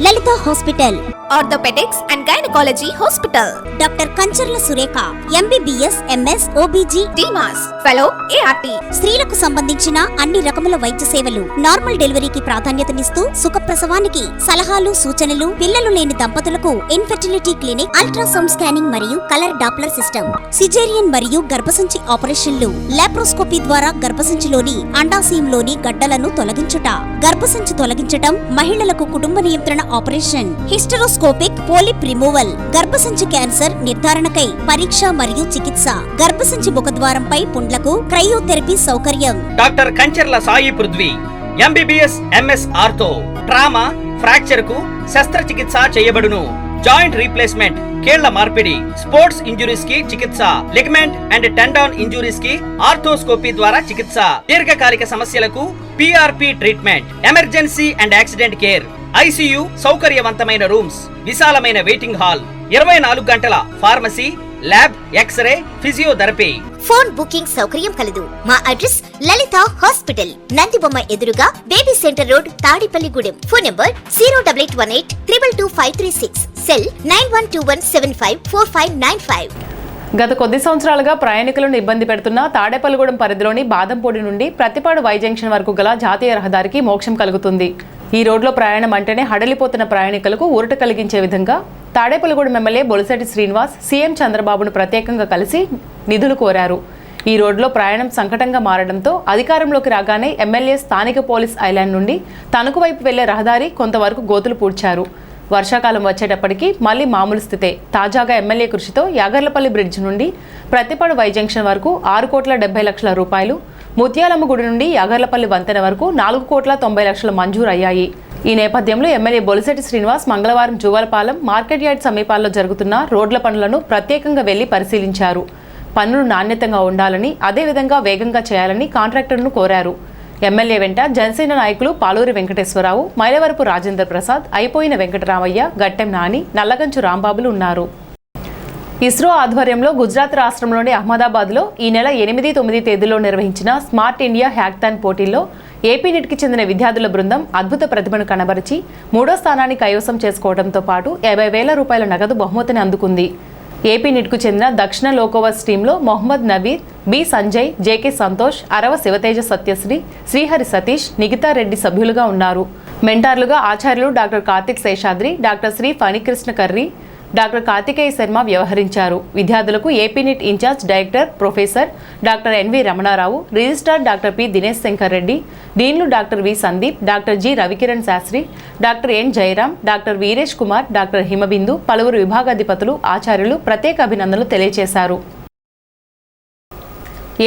Lalitha hospital, orthopaedics and gynaecology hospital. Doctor Kancharla Surekha, MBBS, MS, OBG, DMAS, fellow, ART. స్త్రీలకు సంబంధించిన అన్ని రకముల వైద్య సేవలు, నార్మల్ డెలివరీకి ప్రాధాన్యతనిస్తూ సుఖప్రసవానికి సలహాలు, సూచనలు, పిల్లలు లేని దంపతులకు ఇన్ఫెర్టిలిటీ క్లినిక్, అల్ట్రాసౌండ్ స్కానింగ్ మరియు కలర్ డాప్లర్ సిస్టమ్, సిజేరియన్ మరియు గర్భసంచి ఆపరేషన్లు, లాప్రోస్కోపీ ద్వారా గర్భసంచిలోని అండాశయంలోని గడ్డలను తొలగించుట, గర్భసంచి తొలగించటం, మహిళలకు కుటుంబ నియంత్రణ ఆపరేషన్, హిస్టరోస్కోపిక్ పోలిప్ రిమూవల్, గర్భసంచి క్యాన్సర్ నిర్ధారణకై పరీక్ష మరియు చికిత్స, గర్భసంచి ముఖద్వారంపై పుండ్లకు క్రయోథెరపీ సౌకర్యం. Doctor Kancharla Sai Prithvi, MBBS, MS ortho, trauma, fracture కు శస్త్రచికిత్స చేయబడును. జాయింట్ రీప్లేస్మెంట్, కీళ్ల మార్పిడి, స్పోర్ట్స్ ఇంజురీస్ కి చికిత్స, లిగమెంట్ అండ్ టెండాన్ ఇంజురీస్ కి ఆర్థోస్కోపీ ద్వారా చికిత్స, దీర్ఘకాలిక సమస్యలకు PRP treatment, emergency and accident care, ICU సౌకర్యవంతమైన రూమ్స్, విశాలమైన వెయిటింగ్ హాల్, 24 గంటల pharmacy, lab, x-ray, physiotherapy. Phone booking సౌకర్యం కలదు. మా అడ్రస్ లలిత హాస్పిటల్, నందిబొమ్మ ఎదురుగా, baby centre road, Tadepalligudem. Phone number 08818222536. Cell 9121754595. గత కొద్ది సంవత్సరాలుగా ప్రయాణికులను ఇబ్బంది పెడుతున్న తాడేపల్లిగూడెం పరిధిలోని బాదంపూడి నుండి ప్రతిపాడు వై జంక్షన్ వరకు గల జాతీయ రహదారికి మోక్షం కలుగుతుంది. ఈ రోడ్లో ప్రయాణం అంటేనే హడలిపోతున్న ప్రయాణికులకు ఊరట కలిగించే విధంగా తాడేపల్లిగూడెం ఎమ్మెల్యే బొలిశెట్టి శ్రీనివాస్ సీఎం చంద్రబాబును ప్రత్యేకంగా కలిసి నిధులు కోరారు. ఈ రోడ్లో ప్రయాణం సంకటంగా మారడంతో అధికారంలోకి రాగానే ఎమ్మెల్యే స్థానిక పోలీస్ ఐలాండ్ నుండి తణుకు వైపు వెళ్లే రహదారి కొంతవరకు గోతులు పూడ్చారు. వర్షాకాలం వచ్చేటప్పటికి మళ్లీ మామూలు స్థితే. తాజాగా ఎమ్మెల్యే కృషితో యాగర్లపల్లి బ్రిడ్జ్ నుండి ప్రతిపాడు వై జంక్షన్ వరకు 6,70,00,000 రూపాయలు, ముత్యాలమ్మ గుడి నుండి యాగర్లపల్లి వంతెన వరకు 4,90,00,000 మంజూరు అయ్యాయి. ఈ నేపథ్యంలో ఎమ్మెల్యే బొలిశెట్టి శ్రీనివాస్ మంగళవారం జువ్వలపాలెం మార్కెట్ యార్డ్ సమీపాల్లో జరుగుతున్న రోడ్ల పనులను ప్రత్యేకంగా వెళ్లి పరిశీలించారు. పనులు నాణ్యతంగా ఉండాలని, అదేవిధంగా వేగంగా చేయాలని కాంట్రాక్టర్ను కోరారు. ఎమ్మెల్యే వెంట జనసేన నాయకులు పాలూరి వెంకటేశ్వరరావు, మైలవరపు రాజేంద్ర ప్రసాద్, అయిపోయిన వెంకటరామయ్య, గట్టెం నాని, నల్లగంచు రాంబాబులు ఉన్నారు. ఇస్రో ఆధ్వర్యంలో గుజరాత్ రాష్ట్రంలోని అహ్మదాబాద్లో ఈ నెల 8, 9 తేదీల్లో నిర్వహించిన స్మార్ట్ ఇండియా హ్యాక్థాన్ పోటీల్లో ఏపీ నిట్కి చెందిన విద్యార్థుల బృందం అద్భుత ప్రతిభను కనబరిచి 3వ స్థానాన్ని కైవసం చేసుకోవడంతో పాటు 50,000 రూపాయల నగదు బహుమతిని అందుకుంది. ఏపీ నిట్కు చెందిన దక్షిణ లోకోవర్స్ టీంలో మొహమ్మద్ నవీర్, బి సంజయ్, జేకే సంతోష్, అరవ శివతేజ సత్యశ్రీ, శ్రీహరి సతీష్, నిగితా రెడ్డి సభ్యులుగా ఉన్నారు. మెంటార్లుగా ఆచార్యులు doctor Karthik Seshadri, doctor Sri Phanikrishna Karri, doctor Karthikeya Sharma వ్యవహరించారు. విద్యార్థులకు AP NIT in charge director professor doctor NV Ramanarao, registrar doctor P Dinesh Shankar Reddy, డీన్లు doctor V Sandeep, doctor G Ravikiran Sastry, doctor N Jayaram, doctor Veeresh Kumar, doctor Himabindu, పలువురు విభాగాధిపతులు, ఆచార్యులు ప్రత్యేక అభినందనలు తెలియజేశారు.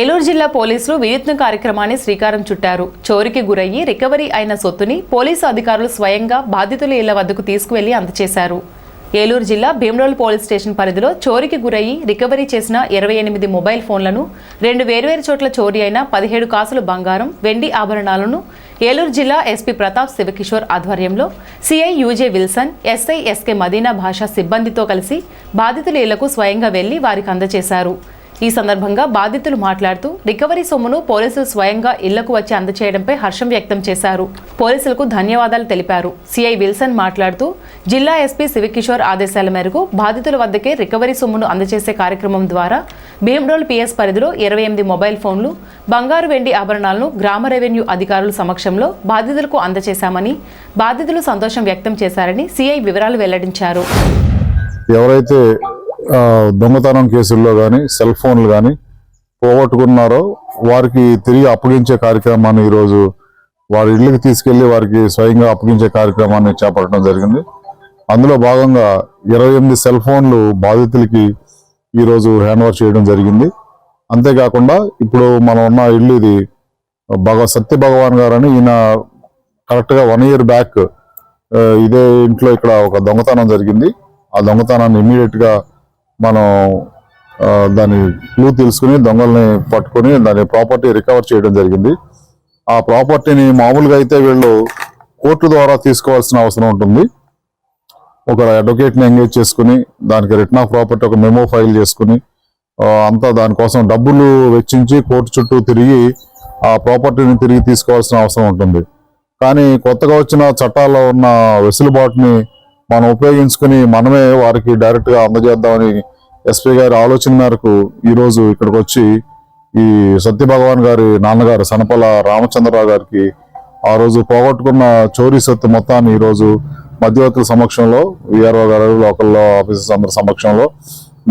ఏలూరు జిల్లా పోలీసులు వినూత్న కార్యక్రమాన్ని శ్రీకారం చుట్టారు. చోరీకి గురయ్యి రికవరీ అయిన సొత్తుని పోలీసు అధికారులు స్వయంగా బాధితుల ఇళ్ల వద్దకు తీసుకువెళ్లి అందజేశారు. ఏలూరు జిల్లా భీమడోలు పోలీస్ స్టేషన్ పరిధిలో చోరీకి గురయ్యి రికవరీ చేసిన 28 మొబైల్ ఫోన్లను, 2 వేర్వేరు చోట్ల చోరీ అయిన 17 కాసులు బంగారం, వెండి ఆభరణాలను ఏలూరు జిల్లా ఎస్పీ ప్రతాప్ శివకిషోర్ ఆధ్వర్యంలో CI UJ Wilson, SI SK Madina Basha సిబ్బందితో కలిసి బాధితుల ఇళ్లకు స్వయంగా వెళ్లి వారికి అందజేశారు. ఈ సందర్భంగా బాధితులు మాట్లాడుతూ రికవరీ సొమ్మును పోలీసులు స్వయంగా ఇళ్లకు వచ్చి అందజేయడంపై హర్షం వ్యక్తం చేశారు. పోలీసులకు ధన్యవాదాలు తెలిపారు. సిఐ విల్సన్ మాట్లాడుతూ జిల్లా ఎస్పీ శివకిషోర్ ఆదేశాల మేరకు బాధితుల వద్దకే రికవరీ సొమ్మును అందజేసే కార్యక్రమం ద్వారా భీమ్డోల్ పిఎస్ పరిధిలో 28 మొబైల్ ఫోన్లు, బంగారు వెండి ఆభరణాలను గ్రామ రెవెన్యూ అధికారుల సమక్షంలో బాధితులకు అందజేశామని, బాధితులు సంతోషం వ్యక్తం చేశారని సిఐ వివరాలు వెల్లడించారు. ఎవరైతే దొంగతనం కేసుల్లో కానీ సెల్ ఫోన్లు కానీ పోగొట్టుకున్నారో వారికి తిరిగి అప్పగించే కార్యక్రమాన్ని ఈరోజు వారి ఇళ్ళకి తీసుకెళ్లి వారికి స్వయంగా అప్పగించే కార్యక్రమాన్ని చేపట్టడం జరిగింది. అందులో భాగంగా 28 సెల్ ఫోన్లు బాధితులకి ఈరోజు హ్యాండ్ ఓవర్ చేయడం జరిగింది. అంతేకాకుండా ఇప్పుడు మనం ఉన్న ఇల్లు ఇది సత్య భగవాన్ గారు అని, ఈయన కరెక్ట్గా 1 year బ్యాక్ ఇదే ఇంట్లో ఇక్కడ ఒక దొంగతనం జరిగింది. ఆ దొంగతనాన్ని ఇమ్మీడియట్ గా మనం దాని క్లూ తెలుసుకుని దొంగల్ని పట్టుకుని దాని ప్రాపర్టీ రికవర్ చేయడం జరిగింది. ఆ ప్రాపర్టీని మామూలుగా అయితే వీళ్ళు కోర్టు ద్వారా తీసుకోవాల్సిన అవసరం ఉంటుంది. ఒక అడ్వకేట్ని ఎంగేజ్ చేసుకుని దానికి రిటర్న్ ఆఫ్ ప్రాపర్టీ ఒక మెమో ఫైల్ చేసుకుని అంతా దానికోసం డబ్బులు వెచ్చించి కోర్టు చుట్టూ తిరిగి ఆ ప్రాపర్టీని తిరిగి తీసుకోవాల్సిన అవసరం ఉంటుంది. కానీ కొత్తగా వచ్చిన చట్టాల్లో ఉన్న వెసులుబాటుని మనం ఉపయోగించుకుని మనమే వారికి డైరెక్ట్ గా అందజేద్దామని ఎస్పీ గారి ఆలోచన మేరకు ఈరోజు ఇక్కడికి వచ్చి ఈ సత్యభగవాన్ గారి నాన్నగారు సనపల రామచంద్రరావు గారికి ఆ రోజు పోగొట్టుకున్న చోరీ సొత్తు మొత్తాన్ని ఈరోజు మధ్యవర్తుల సమక్షంలో విఆర్ఓ గారు లోకల్ ఆఫీసర్స్ అందరి సమక్షంలో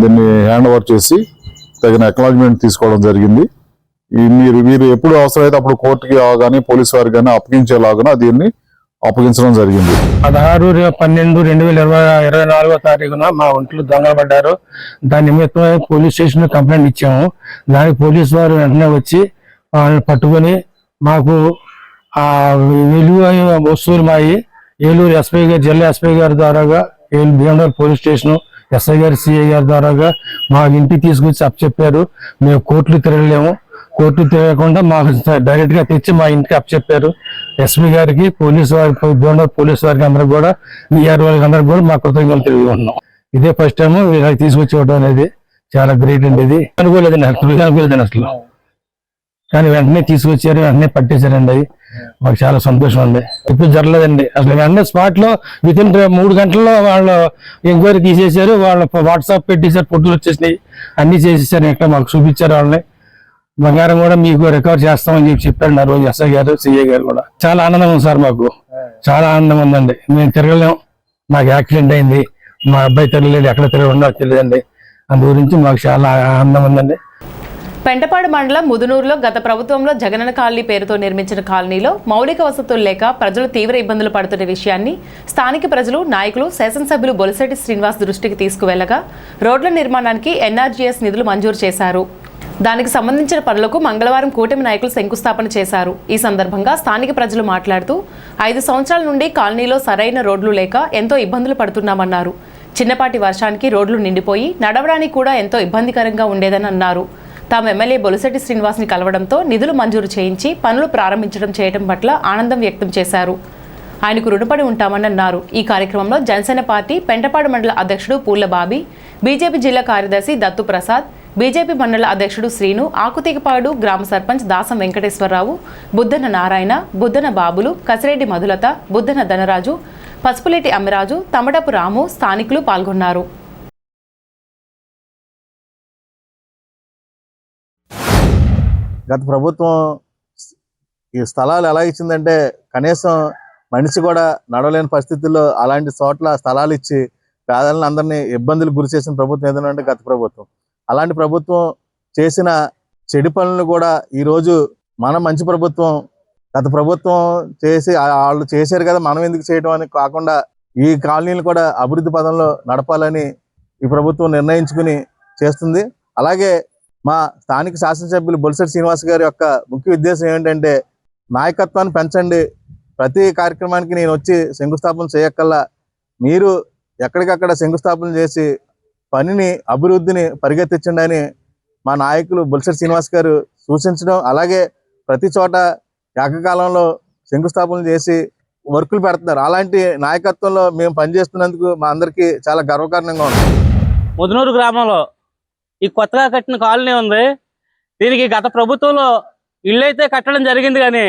దీన్ని హ్యాండ్ ఓవర్ చేసి తగిన అక్నాలజ్మెంట్ తీసుకోవడం జరిగింది. మీరు ఎప్పుడు అవసరమైతే అప్పుడు కోర్టుకి కానీ పోలీసు వారికి కానీ అప్పగించేలాగా దీన్ని అప్పగించడం జరిగింది. 16/12/2024 మా ఒంట్లో దొంగలు పడ్డారు. దాని నిమిత్తం పోలీస్ స్టేషన్ కంప్లైంట్ ఇచ్చాము. దానికి పోలీసు వారు వెంటనే వచ్చి వాళ్ళని పట్టుకొని మాకు ఆ విలువ వస్తువులు మాయి ఏలూరు ఎస్పీ గారు, జిల్లా ఎస్పీ గారి ద్వారాగా భీమవరం పోలీస్ స్టేషన్ ఎస్ఐ గారు, సిఐ గారి ద్వారాగా మా ఇంటికి తీసుకొచ్చి అప్పచెప్పారు. మేము కోర్టులు తిరగలేము, కోర్టు తిరగకుండా మాకు డైరెక్ట్ గా తెచ్చి మా ఇంటికి అప్పచెప్పారు. ఎస్పీ గారికి, పోలీసు వారికి, పోలీసు వారికి అందరికి కూడా, విఆర్ వారికి అందరికి కూడా మా కృతజ్ఞతలు తెలియజేస్తున్నాం. ఇదే ఫస్ట్ టైం వీళ్ళకి తీసుకొచ్చేవడం అనేది చాలా గ్రేట్ అండి. ఇది అనుకోలేదండి, అసలు కానీ వెంటనే తీసుకొచ్చారు, వెంటనే పట్టేశారండి. అది మాకు చాలా సంతోషం అండి. ఇప్పుడు జరగలేదండి అసలు. వెంటనే స్పాట్ లో వితిన్ 3 గంటల్లో వాళ్ళు ఎంక్వైరీ తీసేశారు. వాళ్ళ వాట్సాప్ పెట్టేశారు, ఫోటోలు వచ్చేసినాయి, అన్ని చేసేసారు. ఇక్కడ మాకు చూపించారు. వాళ్ళని బంగారం కూడా మీకు రికవర్ చేస్తామని చెప్పారు ఆ రోజు ఎస్ఐ గారు, సిఐ గారు కూడా. చాలా ఆనందం ఉంది సార్, మాకు చాలా ఆనందం ఉందండి. మేము తిరగలేము, నాకు యాక్సిడెంట్ అయింది, మా అబ్బాయి తిరగలేదు, ఎక్కడ తిరగకుండా తెలియదండి. అందు గురించి మాకు చాలా ఆనందం ఉందండి. పెంటపాడు మండలం ముదునూరులో గత ప్రభుత్వంలో జగనన్న కాలనీ పేరుతో నిర్మించిన కాలనీలో మౌలిక వసతులు లేక ప్రజలు తీవ్ర ఇబ్బందులు పడుతున్న విషయాన్ని స్థానిక ప్రజలు, నాయకులు, శాసనసభ్యులు బొలిశెట్టి శ్రీనివాస్ దృష్టికి తీసుకువెళ్లగా రోడ్ల నిర్మాణానికి ఎన్ఆర్జీఎస్ నిధులు మంజూరు చేశారు. దానికి సంబంధించిన పనులకు మంగళవారం కూటమి నాయకులు శంకుస్థాపన చేశారు. ఈ సందర్భంగా స్థానిక ప్రజలు మాట్లాడుతూ 5 సంవత్సరాల నుండి కాలనీలో సరైన రోడ్లు లేక ఎంతో ఇబ్బందులు పడుతున్నామన్నారు. చిన్నపాటి వర్షానికి రోడ్లు నిండిపోయి నడవడానికి కూడా ఎంతో ఇబ్బందికరంగా ఉండేదని అన్నారు. తాము ఎమ్మెల్యే బొలిశెట్టి శ్రీనివాస్ని కలవడంతో నిధులు మంజూరు చేయించి పనులు చేయడం పట్ల ఆనందం వ్యక్తం చేశారు. ఆయనకు రుణపడి ఉంటామని అన్నారు. ఈ కార్యక్రమంలో జనసేన పార్టీ పెంటపాడు మండల అధ్యక్షుడు పూర్ల బాబీ, బీజేపీ జిల్లా కార్యదర్శి దత్తు ప్రసాద్, బీజేపీ మండల అధ్యక్షుడు శ్రీను, ఆకుతీగపాడు గ్రామ సర్పంచ్ దాసం వెంకటేశ్వరరావు, బుద్దన నారాయణ, బుద్దన బాబులు, కసిరెడ్డి మధులత, బుద్దన ధనరాజు, పసుపులేటి అమ్మిరాజు, తమడపు రాము స్థానికులు పాల్గొన్నారు. గత ప్రభుత్వం ఈ స్థలాలు ఎలా ఇచ్చిందంటే కనీసం మనిషి కూడా నడవలేని పరిస్థితుల్లో అలాంటి చోట్ల స్థలాలు ఇచ్చి పేదలను అందరినీ ఇబ్బందులకు గురి చేసిన ప్రభుత్వం ఏదైనా అంటే గత ప్రభుత్వం. అలాంటి ప్రభుత్వం చేసిన చెడు పనులను కూడా ఈరోజు మన మంచి ప్రభుత్వం గత ప్రభుత్వం చేసి వాళ్ళు చేశారు కదా మనం ఎందుకు చేయడం అని కాకుండా ఈ కాలనీలు కూడా అభివృద్ధి పదంలో నడపాలని ఈ ప్రభుత్వం నిర్ణయించుకుని చేస్తుంది. అలాగే మా స్థానిక శాసనసభ్యులు బొలిశెట్టి శ్రీనివాస్ గారి యొక్క ముఖ్య ఉద్దేశం ఏంటంటే నాయకత్వాన్ని పెంచండి, ప్రతి కార్యక్రమానికి నేను వచ్చి శంకుస్థాపన చేయక్కల్లా మీరు ఎక్కడికక్కడ శంకుస్థాపన చేసి పనిని అభివృద్ధిని పరిగెత్తించండి అని మా నాయకులు బొలిశెట్టి శ్రీనివాస్ గారు సూచించడం, అలాగే ప్రతి చోట ఏకకాలంలో శంకుస్థాపనలు చేసి వర్కులు పెడుతున్నారు. అలాంటి నాయకత్వంలో మేము పనిచేస్తున్నందుకు మా అందరికీ చాలా గర్వకారణంగా ఉంది. ముదునూరు గ్రామంలో ఈ కొత్తగా కట్టిన కాలనీ ఉంది. దీనికి గత ప్రభుత్వంలో ఇళ్ళు అయితే కట్టడం జరిగింది, కానీ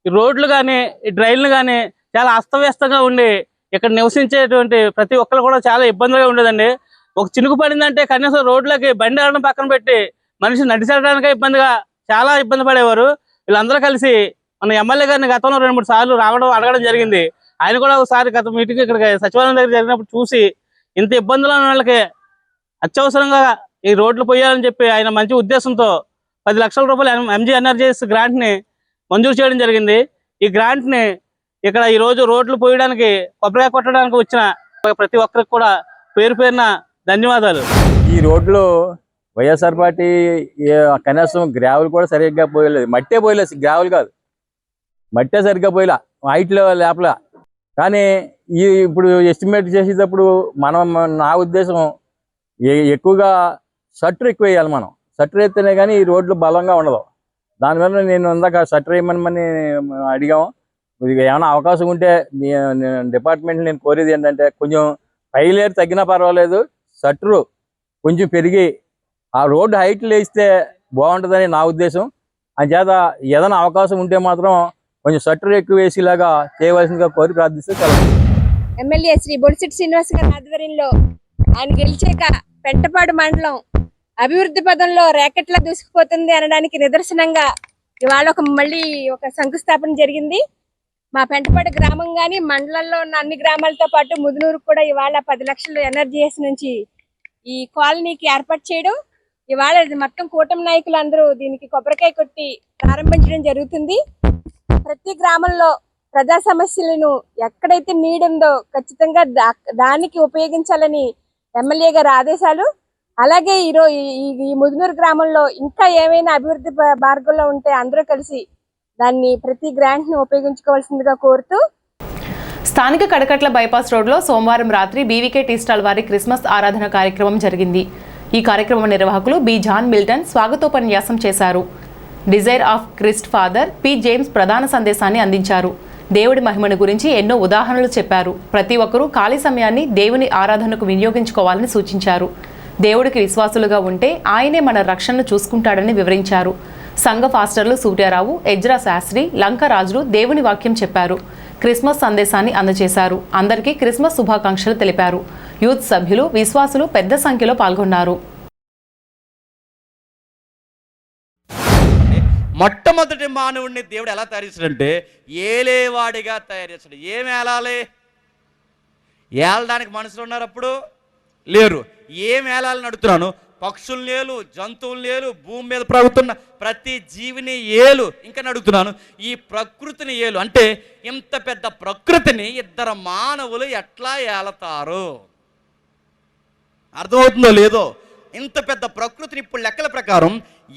ఈ రోడ్లు కానీ ఈ డ్రైన్లు కానీ చాలా అస్తవ్యస్తంగా ఉండి ఇక్కడ నివసించేటువంటి ప్రతి ఒక్కరు కూడా చాలా ఇబ్బందిగా ఉండేదండి. ఒక చినుకు పడిందంటే కనీసం రోడ్లకి బండి ఆడడం పక్కన పెట్టి మనిషి నడిచేయడానికే ఇబ్బందిగా చాలా ఇబ్బంది పడేవారు. వీళ్ళందరూ కలిసి మన ఎమ్మెల్యే గారిని గతంలో 2-3 సార్లు రావడం అడగడం జరిగింది. ఆయన కూడా ఒకసారి గత మీటింగ్ ఇక్కడికి సచివాలయం దగ్గర జరిగినప్పుడు చూసి ఇంత ఇబ్బందులు ఉన్న వాళ్ళకి అత్యవసరంగా ఈ రోడ్లు పోయాలని చెప్పి ఆయన మంచి ఉద్దేశంతో 10 లక్షల రూపాయలు ఎంజీ ఎనర్జీస్ గ్రాంట్ని మంజూరు చేయడం జరిగింది. ఈ గ్రాంట్ని ఇక్కడ ఈరోజు రోడ్లు పోయడానికి కొబ్బరికాయ కొట్టడానికి వచ్చిన ప్రతి ఒక్కరికి కూడా పేరు పేరున ధన్యవాదాలు. ఈ రోడ్లు వైఎస్ఆర్ పార్టీ కనీసం గ్రావెల్ కూడా సరిగ్గా పోయలేదు, మట్టే పోయలేదు, గ్రావెల్ కాదు, మట్టే సరిగ్గా పోయలే, హైట్లో లేపల. కానీ ఇప్పుడు ఎస్టిమేట్ చేసేటప్పుడు నా ఉద్దేశం ఎక్కువగా షట్టర్ ఎక్కువ వేయాలి. మనం షట్టర్ వేస్తేనే కానీ ఈ రోడ్లు బలంగా ఉండదు. దానివల్ల నేను ఇందాక షట్టర్ వేయమని అడిగాము. ఏమైనా అవకాశం ఉంటే డిపార్ట్మెంట్ నేను కోరేది ఏంటంటే కొంచెం పై లేయర్ తగ్గినా పర్వాలేదు, షట్టరు కొంచెం పెరిగి ఆ రోడ్డు హైట్లు వేస్తే బాగుంటుందని నా ఉద్దేశం. అంచేత ఏదైనా అవకాశం ఉంటే మాత్రం కొంచెం షట్టర్ ఎక్కువ వేసేలాగా చేయవలసిందిగా కోరి ప్రార్థిస్తే చాలా. ఎమ్మెల్యే శ్రీ బొడిశెట్టి శ్రీనివాస్ గారి ఆధ్వర్యంలో ఆయన గెలిచాక పెంటపాడు మండలం అభివృద్ధి పదంలో ర్యాకెట్లా దూసుకుపోతుంది అనడానికి నిదర్శనంగా ఇవాళ మళ్ళీ ఒక శంకుస్థాపన జరిగింది. మా పెంటపాడు గ్రామం కానీ మండలంలో ఉన్న అన్ని గ్రామాలతో పాటు ముదునూరు కూడా ఇవాళ 10 లక్షలు ఎనర్జీఎస్ నుంచి ఈ కాలనీకి ఏర్పాటు చేయడం, ఇవాళ మొత్తం కూటమి నాయకులు అందరూ దీనికి కొబ్బరికాయ కొట్టి ప్రారంభించడం జరుగుతుంది. ప్రతి గ్రామంలో ప్రజా సమస్యలను ఎక్కడైతే నీడ్ ఉందో ఖచ్చితంగా దానికి ఉపయోగించాలని ఎమ్మెల్యే గారి ఆదేశాలు. అలాగే ఈ ముదునూరు గ్రామంలో ఇంకా ఏమైనా అభివృద్ధి మార్గంలో ఉంటే అందరూ కలిసి దాన్ని ప్రతి గ్రాంట్ను ఉపయోగించుకోవాల్సిందిగా కోరుతూ. స్థానిక కడకట్ల బైపాస్ రోడ్లో సోమవారం రాత్రి బీవీకే టీ స్టాల్ వారి క్రిస్మస్ ఆరాధన కార్యక్రమం జరిగింది. ఈ కార్యక్రమం నిర్వాహకులు బి జాన్ మిల్టన్ స్వాగతోపన్యాసం చేశారు. Desire of Christ father P James ప్రధాన సందేశాన్ని అందించారు. దేవుడి మహిమను గురించి ఎన్నో ఉదాహరణలు చెప్పారు. ప్రతి ఒక్కరూ ఖాళీ సమయాన్ని దేవుని ఆరాధనకు వినియోగించుకోవాలని సూచించారు. దేవుడికి విశ్వాసులుగా ఉంటే ఆయనే మన రక్షణను చూసుకుంటాడని వివరించారు. సంఘ ఫాస్టర్లు సూర్యారావు, ఎజ్రా శాస్త్రి, లంకరాజులు దేవుని వాక్యం చెప్పారు. క్రిస్మస్ సందేశాన్ని అందజేశారు. అందరికీ క్రిస్మస్ శుభాకాంక్షలు తెలిపారు. యూత్ సభ్యులు, విశ్వాసులు పెద్ద సంఖ్యలో పాల్గొన్నారు. మొట్టమొదటి మానవుడిని దేవుడు ఎలా తయారు చేశాడంటే ఏలేవాడిగా తయారు చేశాడు. ఏం ఏలాలి? ఏలడానికి మనుషులు ఉన్నారు అప్పుడు లేరు. ఏం ఏలాలని అడుగుతున్నాను? పక్షులు లేలు, జంతువులు లేలు, భూమి మీద ప్రభుత్వం ప్రతి జీవిని ఏలు. ఇంకా అడుగుతున్నాను, ఈ ప్రకృతిని ఏలు అంటే ఇంత పెద్ద ప్రకృతిని 2 మానవులు ఎట్లా ఏలతారు? అర్థమవుతుందో లేదో? ఇంత పెద్ద ప్రకృతిని ఇప్పుడు లెక్కల ప్రకారం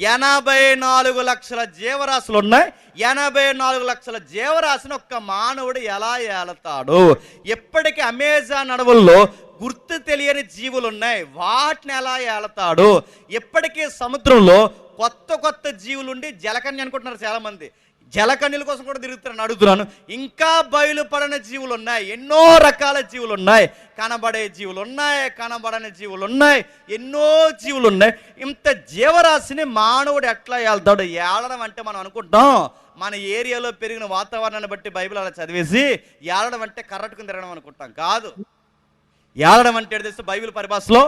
84 లక్షల జీవరాశులు ఉన్నాయి. 84 లక్షల జీవరాశిని ఒక్క మానవుడు ఎలా ఏలతాడు? ఎప్పటికీ అమెజాన్ అడవుల్లో గుర్తు తెలియని జీవులు ఉన్నాయి, వాటిని ఎలా ఏలతాడు? ఎప్పటికీ సముద్రంలో కొత్త కొత్త జీవులు ఉండి జలకన్య అనుకుంటున్నారు చాలామంది. జలకన్యల కోసం కూడా తిరుగుతున్నాను. అడుగుతున్నాను, ఇంకా బయలుపడని జీవులు ఉన్నాయి, ఎన్నో రకాల జీవులు ఉన్నాయి. కనబడే జీవులు ఉన్నాయి, కనబడని జీవులు ఉన్నాయి, ఎన్నో జీవులు ఉన్నాయి. ఇంత జీవరాశిని మానవుడు ఎట్లా ఏళ్తాడు? ఏలడం అంటే మనం అనుకుంటాం మన ఏరియాలో పెరిగిన వాతావరణాన్ని బట్టి బైబిల్ అలా చదివేసి ఏలడం అంటే కర్రట్టుకుని తిరగడం అనుకుంటాం. కాదు. ఏలడం అంటే తెలిస్తే బైబిల్ పరిభాషలో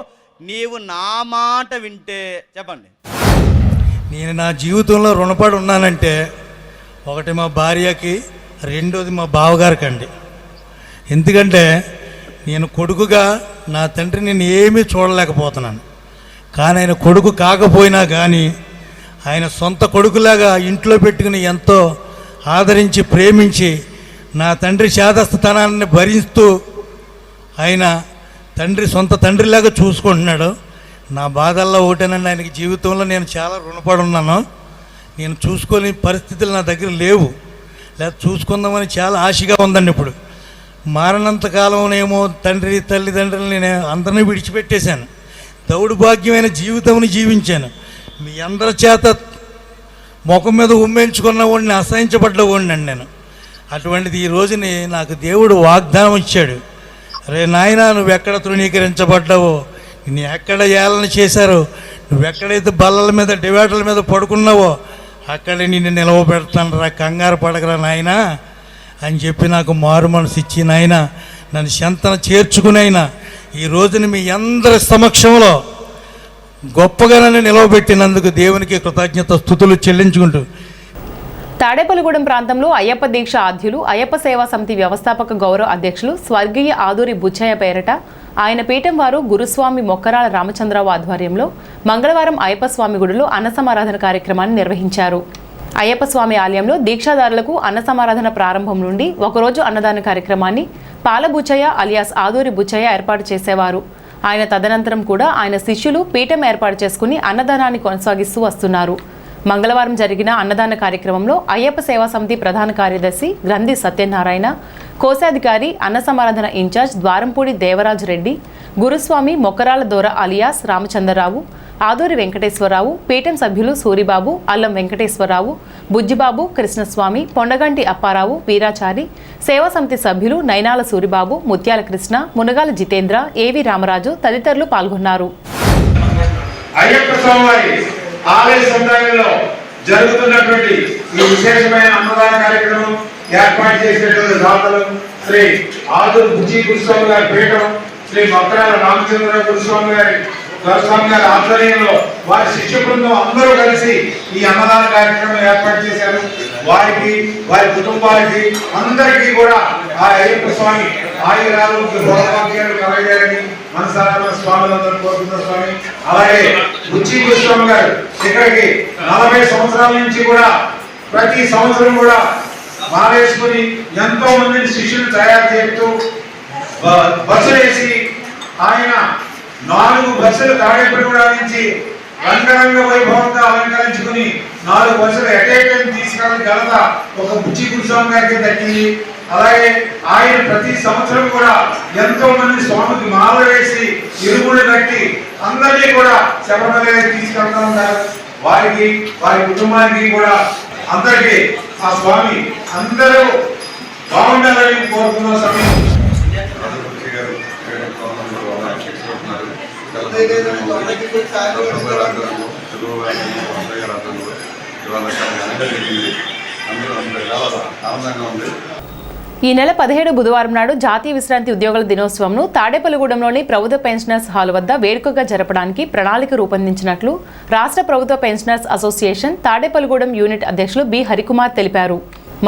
నీవు నా మాట వింటే. చెప్పండి. నేను నా జీవితంలో రుణపడి ఉన్నానంటే ఒకటి మా భార్యకి, రెండోది మా బావగారికి అండి. ఎందుకంటే నేను కొడుకుగా నా తండ్రి నేను ఏమీ చూడలేకపోతున్నాను. కానీ ఆయన కొడుకు కాకపోయినా కానీ ఆయన సొంత కొడుకులాగా ఇంట్లో పెట్టుకుని ఎంతో ఆదరించి ప్రేమించి నా తండ్రి శాదస్తతనాన్ని భరిస్తూ ఆయన తండ్రి సొంత తండ్రిలాగా చూసుకుంటున్నాడు. నా బాధల్లో ఒకటేనండి, ఆయనకి జీవితంలో నేను చాలా రుణపడి ఉన్నాను. నేను చూసుకోలేని పరిస్థితులు నా దగ్గర లేవు, లేదా చూసుకుందామని చాలా ఆశగా ఉందండి. ఇప్పుడు మారినంతకాలంనేమో తండ్రి తల్లిదండ్రులు నేను అందరినీ విడిచిపెట్టేశాను. దౌర్భాగ్యమైన జీవితం జీవించాను. మీ అందరి చేత ముఖం మీద ఉమ్మేయించుకున్న వాడిని, అసహించబడ్డవాడిని అండి నేను. అటువంటిది ఈ రోజుని నాకు దేవుడు వాగ్దానం ఇచ్చాడు. రే నాయనా, నువ్వు ఎక్కడ తృణీకరించబడ్డావో, నిన్ను ఎక్కడ ఏలన చేశారో నువ్వెక్కడైతే బల్లల మీద డివైడర్ల మీద పడుకున్నావో అక్కడే నిన్ను నిలవబెడతాను రా, కంగారు పడగల నాయనా అని చెప్పి నాకు మారు మనసు ఇచ్చి నాయన నన్ను చెంతన చేర్చుకునైనా ఈ రోజున మీ అందరి సమక్షంలో గొప్పగా నన్ను నిలవబెట్టినందుకు దేవునికి కృతజ్ఞత స్తుతులు చెల్లించుకుంటూ తాడేపల్లిగూడెం ప్రాంతంలో అయ్యప్ప దీక్ష ఆధ్యులు అయ్యప్ప సేవా సమితి వ్యవస్థాపక గౌరవ అధ్యక్షులు స్వర్గీయ ఆదూరి బుచ్చయ్య పేరట ఆయన పీఠం వారు గురుస్వామి మొక్కరాల రామచంద్రరావు ఆధ్వర్యంలో మంగళవారం అయ్యప్ప స్వామి గుడిలో అన్న సమారాధన కార్యక్రమాన్ని నిర్వహించారు. అయ్యప్ప స్వామి ఆలయంలో దీక్షాదారులకు అన్న సమారాధన ప్రారంభం నుండి ఒకరోజు అన్నదాన కార్యక్రమాన్ని పాల బుచ్చయ్య అలియాస్ ఆదూరి బుచ్చయ్య ఏర్పాటు చేసేవారు. ఆయన తదనంతరం కూడా ఆయన శిష్యులు పీఠం ఏర్పాటు చేసుకుని అన్నదానాన్ని కొనసాగిస్తూ వస్తున్నారు. మంగళవారం జరిగిన అన్నదాన కార్యక్రమంలో అయ్యప్ప సేవా సమితి ప్రధాన కార్యదర్శి గ్రంథి సత్యనారాయణ, కోశాధికారి అన్న సమారాధన ఇన్ఛార్జ్ ద్వారంపూడి దేవరాజు రెడ్డి, గురుస్వామి మొక్కరాల దొర అలియాస్ రామచంద్రరావు, ఆదూరి వెంకటేశ్వరరావు, పీఠం సభ్యులు సూరిబాబు, అల్లం వెంకటేశ్వరరావు, బుజ్జిబాబు, కృష్ణస్వామి, పొండగంటి అప్పారావు, వీరాచారి, సేవా సమితి సభ్యులు నైనాల సూరిబాబు, ముత్యాల కృష్ణ, మునగాల జితేంద్ర, ఏవి రామరాజు తదితరులు పాల్గొన్నారు. ఆలయ సముదాయంలో జరుగుతున్నటువంటి ఈ విశేషమైన అన్నదాన కార్యక్రమం ఏర్పాటు చేసినటువంటి దాతలు శ్రీ ఆదూరి బుజ్జి గురుస్వామి గారి పీఠం, శ్రీ మొక్కరాల రామచంద్రరావు గురుస్వామి గారి ఆధ్వర్యంలో వారి శిష్య బృందం అందరూ కలిసి ఈ అన్నదాన కార్యక్రమం ఏర్పాటు చేశారు. వారికి వారి కుటుంబాలకి అందరికీ కూడా ఆ అయ్యప్ప స్వామి ఆయురారోగ్య భోగభాగ్యాలు కలగాలని మనసారా స్వాములందరూ కోరుతున్న స్వామి. అలాగే బుచ్చి గురుస్వామి గారు ఇక్కడికి 40 సంవత్సరాల నుంచి కూడా ప్రతి సంవత్సరం కూడా మాలేసుకుని ఎంతో మందిని శిష్యులు తయారు చేస్తూ బస్సు వేసి ఆయన 4 బస్సులు తాడేపల్లిగూడ నుంచి రంగరంగ వైభవంగా అలంకరించుకుని 4 బస్సులు ఎటైటైం తీసుకెళ్ళిన ఘనత ఒక బుచ్చి గురుస్వామి గారికి దక్కింది. అలాగే ఆయన ప్రతి సంవత్సరం కూడా ఎంతో మంది స్వామికి మాల వేసి ఇరుగుళ్ళు కట్టి అందరినీ కూడా శబరిమల తీసుకెళ్తా ఉంటారు. వారికి వారి కుటుంబానికి కూడా అందరికీ ఆ స్వామి అందరూ బాగుండాలని కోరుకున్న సమయం. ఈ నెల 17 బుధవారం నాడు జాతీయ విశ్రాంతి ఉద్యోగుల దినోత్సవంను తాడేపల్లిగూడెంలోని ప్రభుత్వ పెన్షనర్స్ హాల్ వద్ద వేడుకగా జరపడానికి ప్రణాళిక రూపొందించినట్లు రాష్ట్ర ప్రభుత్వ పెన్షనర్స్ అసోసియేషన్ తాడేపల్లిగూడెం యూనిట్ అధ్యక్షులు బి హరికుమార్ తెలిపారు.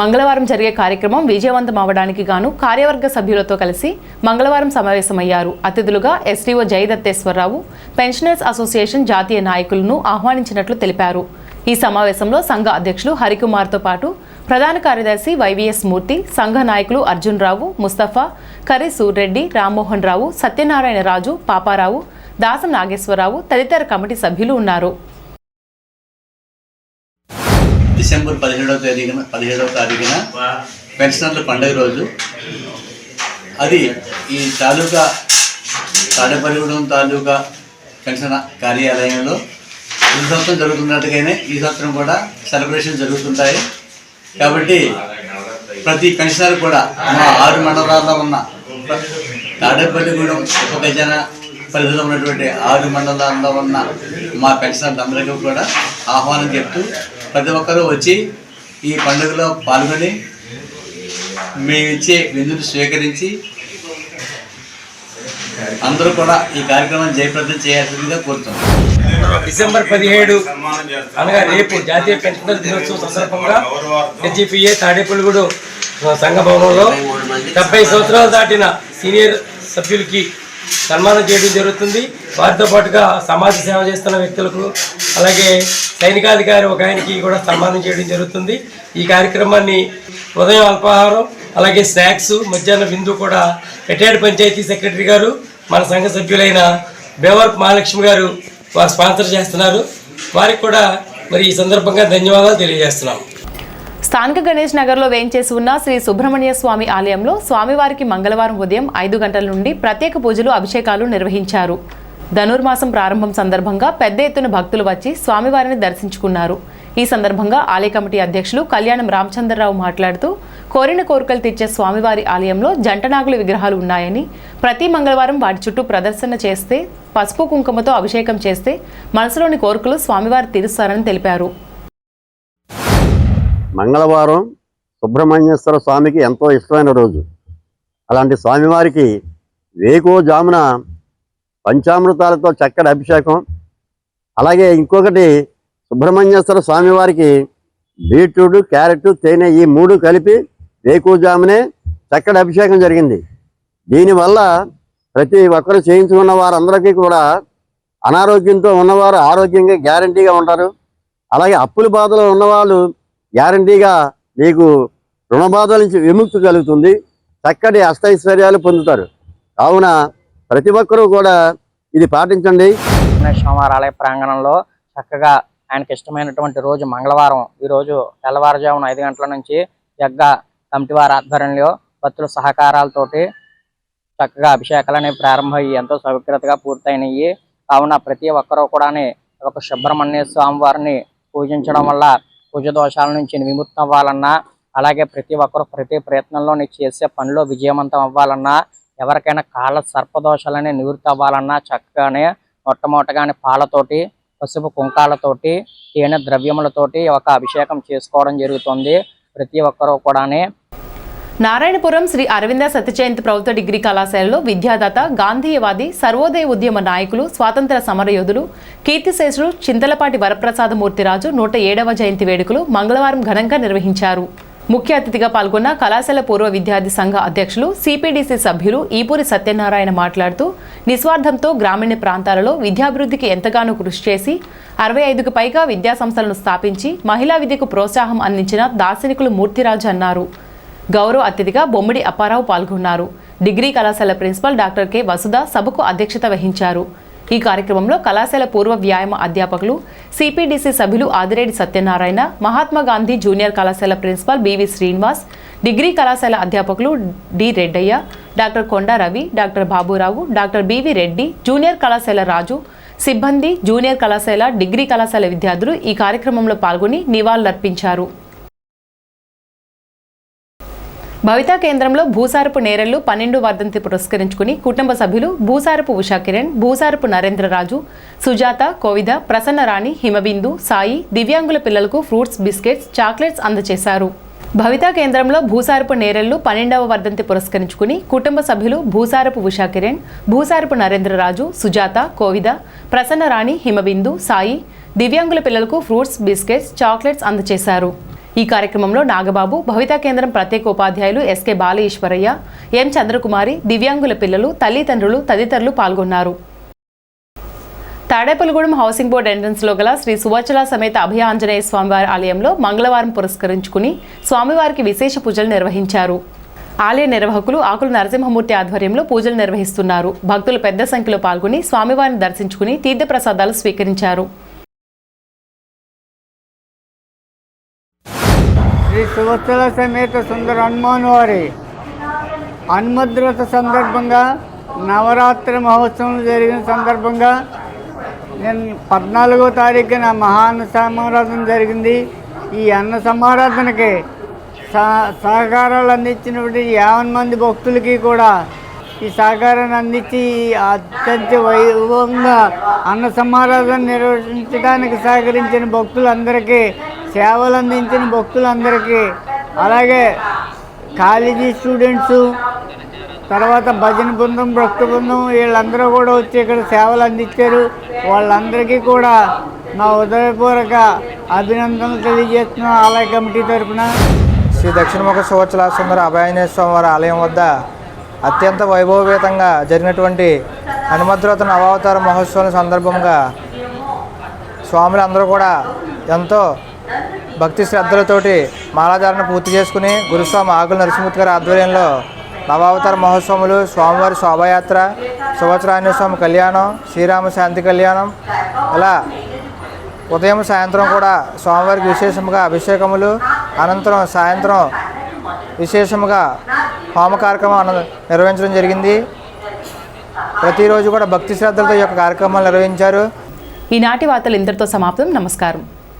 మంగళవారం జరిగే కార్యక్రమం విజయవంతం అవడానికి గాను కార్యవర్గ సభ్యులతో కలిసి మంగళవారం సమావేశమయ్యారు. అతిథులుగా ఎస్టీఓ జయదత్తేశ్వరరావు, పెన్షనర్స్ అసోసియేషన్ జాతీయ నాయకులను ఆహ్వానించినట్లు తెలిపారు. ఈ సమావేశంలో సంఘ అధ్యక్షులు హరికుమార్తో పాటు ప్రధాన కార్యదర్శి వైవిఎస్ మూర్తి, సంఘ నాయకులు అర్జున్ రావు, ముస్తఫా, కర్రి సూర్రెడ్డి, రామ్మోహన్ రావు, సత్యనారాయణ రాజు, పాపారావు, దాసం నాగేశ్వరరావు తదితర కమిటీ సభ్యులు ఉన్నారు. డిసెంబర్ 17వ తారీఖున పెన్షనర్ల పండుగ రోజు, అది ఈ తాలూకా తాడేపల్లిగూడెం తాలూకా పెన్షన్ కార్యాలయంలో ఈ సంవత్సరం జరుగుతున్నట్టుగానే ఈ సంవత్సరం కూడా సెలబ్రేషన్ జరుగుతుంటాయి. కాబట్టి ప్రతి పెన్షనర్ కూడా మా 6 మండలాల్లో ఉన్న తాడేపల్లిగూడెం ఉపఖజన పరిధిలో ఉన్నటువంటి 6 మండలాల్లో ఉన్న మా పెన్షనర్లందరికీ కూడా ఆహ్వానం చెప్తూ ప్రతి ఒక్కరూ వచ్చి ఈ పండుగలో పాల్గొని మేమిచ్చే విందును స్వీకరించి అందరూ కూడా ఈ కార్యక్రమాన్ని జయప్రదం చేయాల్సిందిగా కోరుతున్నాం. డిసెంబర్ 17 అనగా రేపు జాతీయ పెన్షనర్ దినోత్సవం సందర్భంగా హెచ్ఈపీఏ తాడేపల్లిగూడెం సంఘ భవనంలో 70 సంవత్సరాలు దాటిన సీనియర్ సభ్యులకి సన్మానం చేయడం జరుగుతుంది. వారితో పాటుగా సమాజ సేవ చేస్తున్న వ్యక్తులకు, అలాగే సైనికాధికారి ఒక ఆయనకి కూడా సన్మానం చేయడం జరుగుతుంది. ఈ కార్యక్రమాన్ని ఉదయం అల్పాహారం, అలాగే స్నాక్స్, మధ్యాహ్నం విందు కూడా రిటైర్డ్ పంచాయతీ సెక్రటరీ గారు, మన సంఘ సభ్యులైన బేవర్పు మహాలక్ష్మి గారు వారు స్పాన్సర్ చేస్తున్నారు. వారికి కూడా మరి ఈ సందర్భంగా ధన్యవాదాలు తెలియజేస్తున్నాం. స్థానిక గణేష్ నగర్లో వేంచేసి ఉన్న శ్రీ సుబ్రహ్మణ్య స్వామి ఆలయంలో స్వామివారికి మంగళవారం ఉదయం 5 గంటల నుండి ప్రత్యేక పూజలు, అభిషేకాలు నిర్వహించారు. ధనుర్మాసం ప్రారంభం సందర్భంగా పెద్ద ఎత్తున భక్తులు వచ్చి స్వామివారిని దర్శించుకున్నారు. ఈ సందర్భంగా ఆలయ కమిటీ అధ్యక్షులు కళ్యాణం రామచంద్రరావు మాట్లాడుతూ కోరిన కోరికలు తీర్చే స్వామివారి ఆలయంలో జంటనాగుల విగ్రహాలు ఉన్నాయని ప్రతి మంగళవారం వాటి చుట్టూ ప్రదర్శన చేస్తే పసుపు కుంకుమతో అభిషేకం చేస్తే మనసులోని కోరికలు స్వామివారు తీరుస్తారని తెలిపారు. మంగళవారం సుబ్రహ్మణ్యేశ్వర స్వామికి ఎంతో ఇష్టమైన రోజు. అలాంటి స్వామివారికి వేకువజామున పంచామృతాలతో చక్కటి అభిషేకం, అలాగే ఇంకొకటి సుబ్రహ్మణ్యేశ్వర స్వామివారికి బీట్రూట్, క్యారెట్, తేనె ఈ 3 కలిపి వేకువజామునే చక్కటి అభిషేకం జరిగింది. దీనివల్ల ప్రతి ఒక్కరు చేయించుకున్న వారందరికీ కూడా అనారోగ్యంతో ఉన్నవారు ఆరోగ్యంగా గ్యారంటీగా ఉంటారు. అలాగే అప్పుల బాధలో ఉన్నవాళ్ళు గ్యారంటీగా మీకు రుణ బాధల నుంచి విముక్తి కలుగుతుంది, చక్కటి అష్టైశ్వర్యాలు పొందుతారు. కావున ప్రతి ఒక్కరూ కూడా ఇది పాటించండి. సోమవారం ఆలయ ప్రాంగణంలో చక్కగా ఆయనకి ఇష్టమైనటువంటి రోజు మంగళవారం ఈరోజు తెల్లవారుజామున 5 గంటల నుంచి జగ్గా కమిటీ వారి ఆధ్వర్యంలో భక్తుల సహకారాలతోటి చక్కగా అభిషేకాలు అనేవి ప్రారంభమయ్యి ఎంతో సౌకర్యతగా పూర్తయినాయి. కావున ప్రతి ఒక్కరూ కూడా ఒక సుబ్రహ్మణ్య స్వామి వారిని పూజించడం వల్ల పూజ దోషాల నుంచి విముక్తం అవ్వాలన్నా, అలాగే ప్రతి ఒక్కరు ప్రతి ప్రయత్నంలో చేసే పనిలో విజయవంతం అవ్వాలన్నా, ఎవరికైనా కాళ్ళ సర్పదోషాలనే నివృత్తి అవ్వాలన్నా చక్కగానే మొట్టమొదటిగానే పాలతోటి పసుపు కుంకాలతోటి తేనె ద్రవ్యములతోటి ఒక అభిషేకం చేసుకోవడం జరుగుతుంది. ప్రతి ఒక్కరూ కూడా నారాయణపురం శ్రీ అరవింద సత్యజయంతి ప్రభుత్వ డిగ్రీ కళాశాలలో విద్యాదాత, గాంధీయవాది, సర్వోదయ ఉద్యమ నాయకులు, స్వాతంత్ర సమరయోధులు, కీర్తిశేషులు చింతలపాటి వరప్రసాదమూర్తిరాజు 107వ జయంతి వేడుకలు మంగళవారం ఘనంగా నిర్వహించారు. ముఖ్య అతిథిగా పాల్గొన్న కళాశాల పూర్వ విద్యార్థి సంఘ అధ్యక్షులు, సిపిడిసి సభ్యులు ఈపూరి సత్యనారాయణ మాట్లాడుతూ నిస్వార్థంతో గ్రామీణ ప్రాంతాలలో విద్యాభివృద్ధికి ఎంతగానో కృషి చేసి 65కు పైగా విద్యాసంస్థలను స్థాపించి మహిళా విద్యకు ప్రోత్సాహం అందించిన దార్శనికులు మూర్తిరాజు అన్నారు. గౌరవ అతిథిగా బొమ్మిడి అప్పారావు పాల్గొన్నారు. డిగ్రీ కళాశాల ప్రిన్సిపల్ డాక్టర్ కె వసుధ సభకు అధ్యక్షత వహించారు. ఈ కార్యక్రమంలో కళాశాల పూర్వ వ్యాయామ అధ్యాపకులు, సిపిడిసి సభ్యులు ఆదిరెడ్డి సత్యనారాయణ, మహాత్మా గాంధీ జూనియర్ కళాశాల ప్రిన్సిపల్ బివి శ్రీనివాస్, డిగ్రీ కళాశాల అధ్యాపకులు D Reddaiah, doctor Konda Ravi, doctor Baburao, doctor BV Reddy, junior కళాశాల రాజు, సిబ్బంది, జూనియర్ కళాశాల, డిగ్రీ కళాశాల విద్యార్థులు ఈ కార్యక్రమంలో పాల్గొని నివాళులర్పించారు. భవితా కేంద్రంలో భూసారపు నేరెళ్లు 12 వర్ధంతి పురస్కరించుకుని కుటుంబ సభ్యులు భూసారపు ఉషా కిరణ్, భూసారపు నరేంద్రరాజు, సుజాత, కోవిద, ప్రసన్నరాణి, హిమబిందు, సాయి దివ్యాంగుల పిల్లలకు ఫ్రూట్స్, బిస్కెట్స్, చాక్లెట్స్ అందజేశారు. భవితా కేంద్రంలో భూసారపు నేరెళ్లు 12వ వర్ధంతి పురస్కరించుకుని కుటుంబ సభ్యులు భూసారపు ఉషా కిరణ్, భూసారపు నరేంద్రరాజు, సుజాత, కోవిద, ప్రసన్నరాణి, హిమబిందు, సాయి దివ్యాంగుల పిల్లలకు ఫ్రూట్స్, బిస్కెట్స్, చాక్లెట్స్ అందజేశారు. ఈ కార్యక్రమంలో నాగబాబు, భవితా కేంద్రం ప్రత్యేక ఉపాధ్యాయులు ఎస్కే బాలఈశ్వరయ్య, ఎం చంద్రకుమారి, దివ్యాంగుల పిల్లలు, తల్లిదండ్రులు తదితరులు పాల్గొన్నారు. తాడేపల్లిగూడెం హౌసింగ్ బోర్డు ఎంట్రన్స్లో గల శ్రీ సువచల సమేత అభయ ఆంజనేయ స్వామివారి ఆలయంలో మంగళవారం పురస్కరించుకుని స్వామివారికి విశేష పూజలు నిర్వహించారు. ఆలయ నిర్వాహకులు ఆకుల నరసింహమూర్తి ఆధ్వర్యంలో పూజలు నిర్వహిస్తున్నారు. భక్తులు పెద్ద సంఖ్యలో పాల్గొని స్వామివారిని దర్శించుకుని తీర్థప్రసాదాలు స్వీకరించారు. శ్రీ సువత్సల సమేత సుందర హనుమాన్ వారి హనుమద్రత సందర్భంగా నవరాత్రి మహోత్సవం జరిగిన సందర్భంగా నేను 14వ తారీఖున మహాన్న సమారాధన జరిగింది. ఈ అన్న సమారాధనకి సహకారాలు అందించినటువంటి 50 మంది భక్తులకి కూడా ఈ సహకారాన్ని అందించి అత్యంత వైభవంగా అన్న సమారాధన నిర్వహించడానికి సహకరించిన భక్తులందరికీ, సేవలు అందించిన భక్తులందరికీ, అలాగే కాలేజీ స్టూడెంట్సు, తర్వాత భజన బృందం, భక్త బృందం వీళ్ళందరూ కూడా వచ్చి ఇక్కడ సేవలు అందించారు. వాళ్ళందరికీ కూడా నా హృదయపూర్వక అభినందనలు తెలియజేస్తున్నాం ఆలయ కమిటీ తరఫున. శ్రీ దక్షిణముఖ సువత్సల సుందర అభయాంజనేయ స్వామి వారి ఆలయం వద్ద అత్యంత వైభవపేతంగా జరిగినటువంటి హనుమద్రోత నవావతార మహోత్సవం సందర్భంగా స్వాములందరూ కూడా ఎంతో భక్తి శ్రద్ధలతోటి మాలాధారణ పూర్తి చేసుకుని గురుస్వామి ఆకుల నరసింహమూర్తి గారి ఆధ్వర్యంలో నవావతార మహోత్సవములు, స్వామివారి శోభాయాత్ర, సువత్సరాంజనేయ స్వామి కళ్యాణం, శ్రీరామ శాంతి కళ్యాణం, ఇలా ఉదయం సాయంత్రం కూడా స్వామివారికి విశేషముగా అభిషేకములు, అనంతరం సాయంత్రం విశేషముగా హోమ కార్యక్రమం నిర్వహించడం జరిగింది. ప్రతిరోజు కూడా భక్తి శ్రద్ధలతో ఈ యొక్క కార్యక్రమాలు నిర్వహించారు. ఈనాటి వార్తలు ఇంతటితో సమాప్తం. నమస్కారం.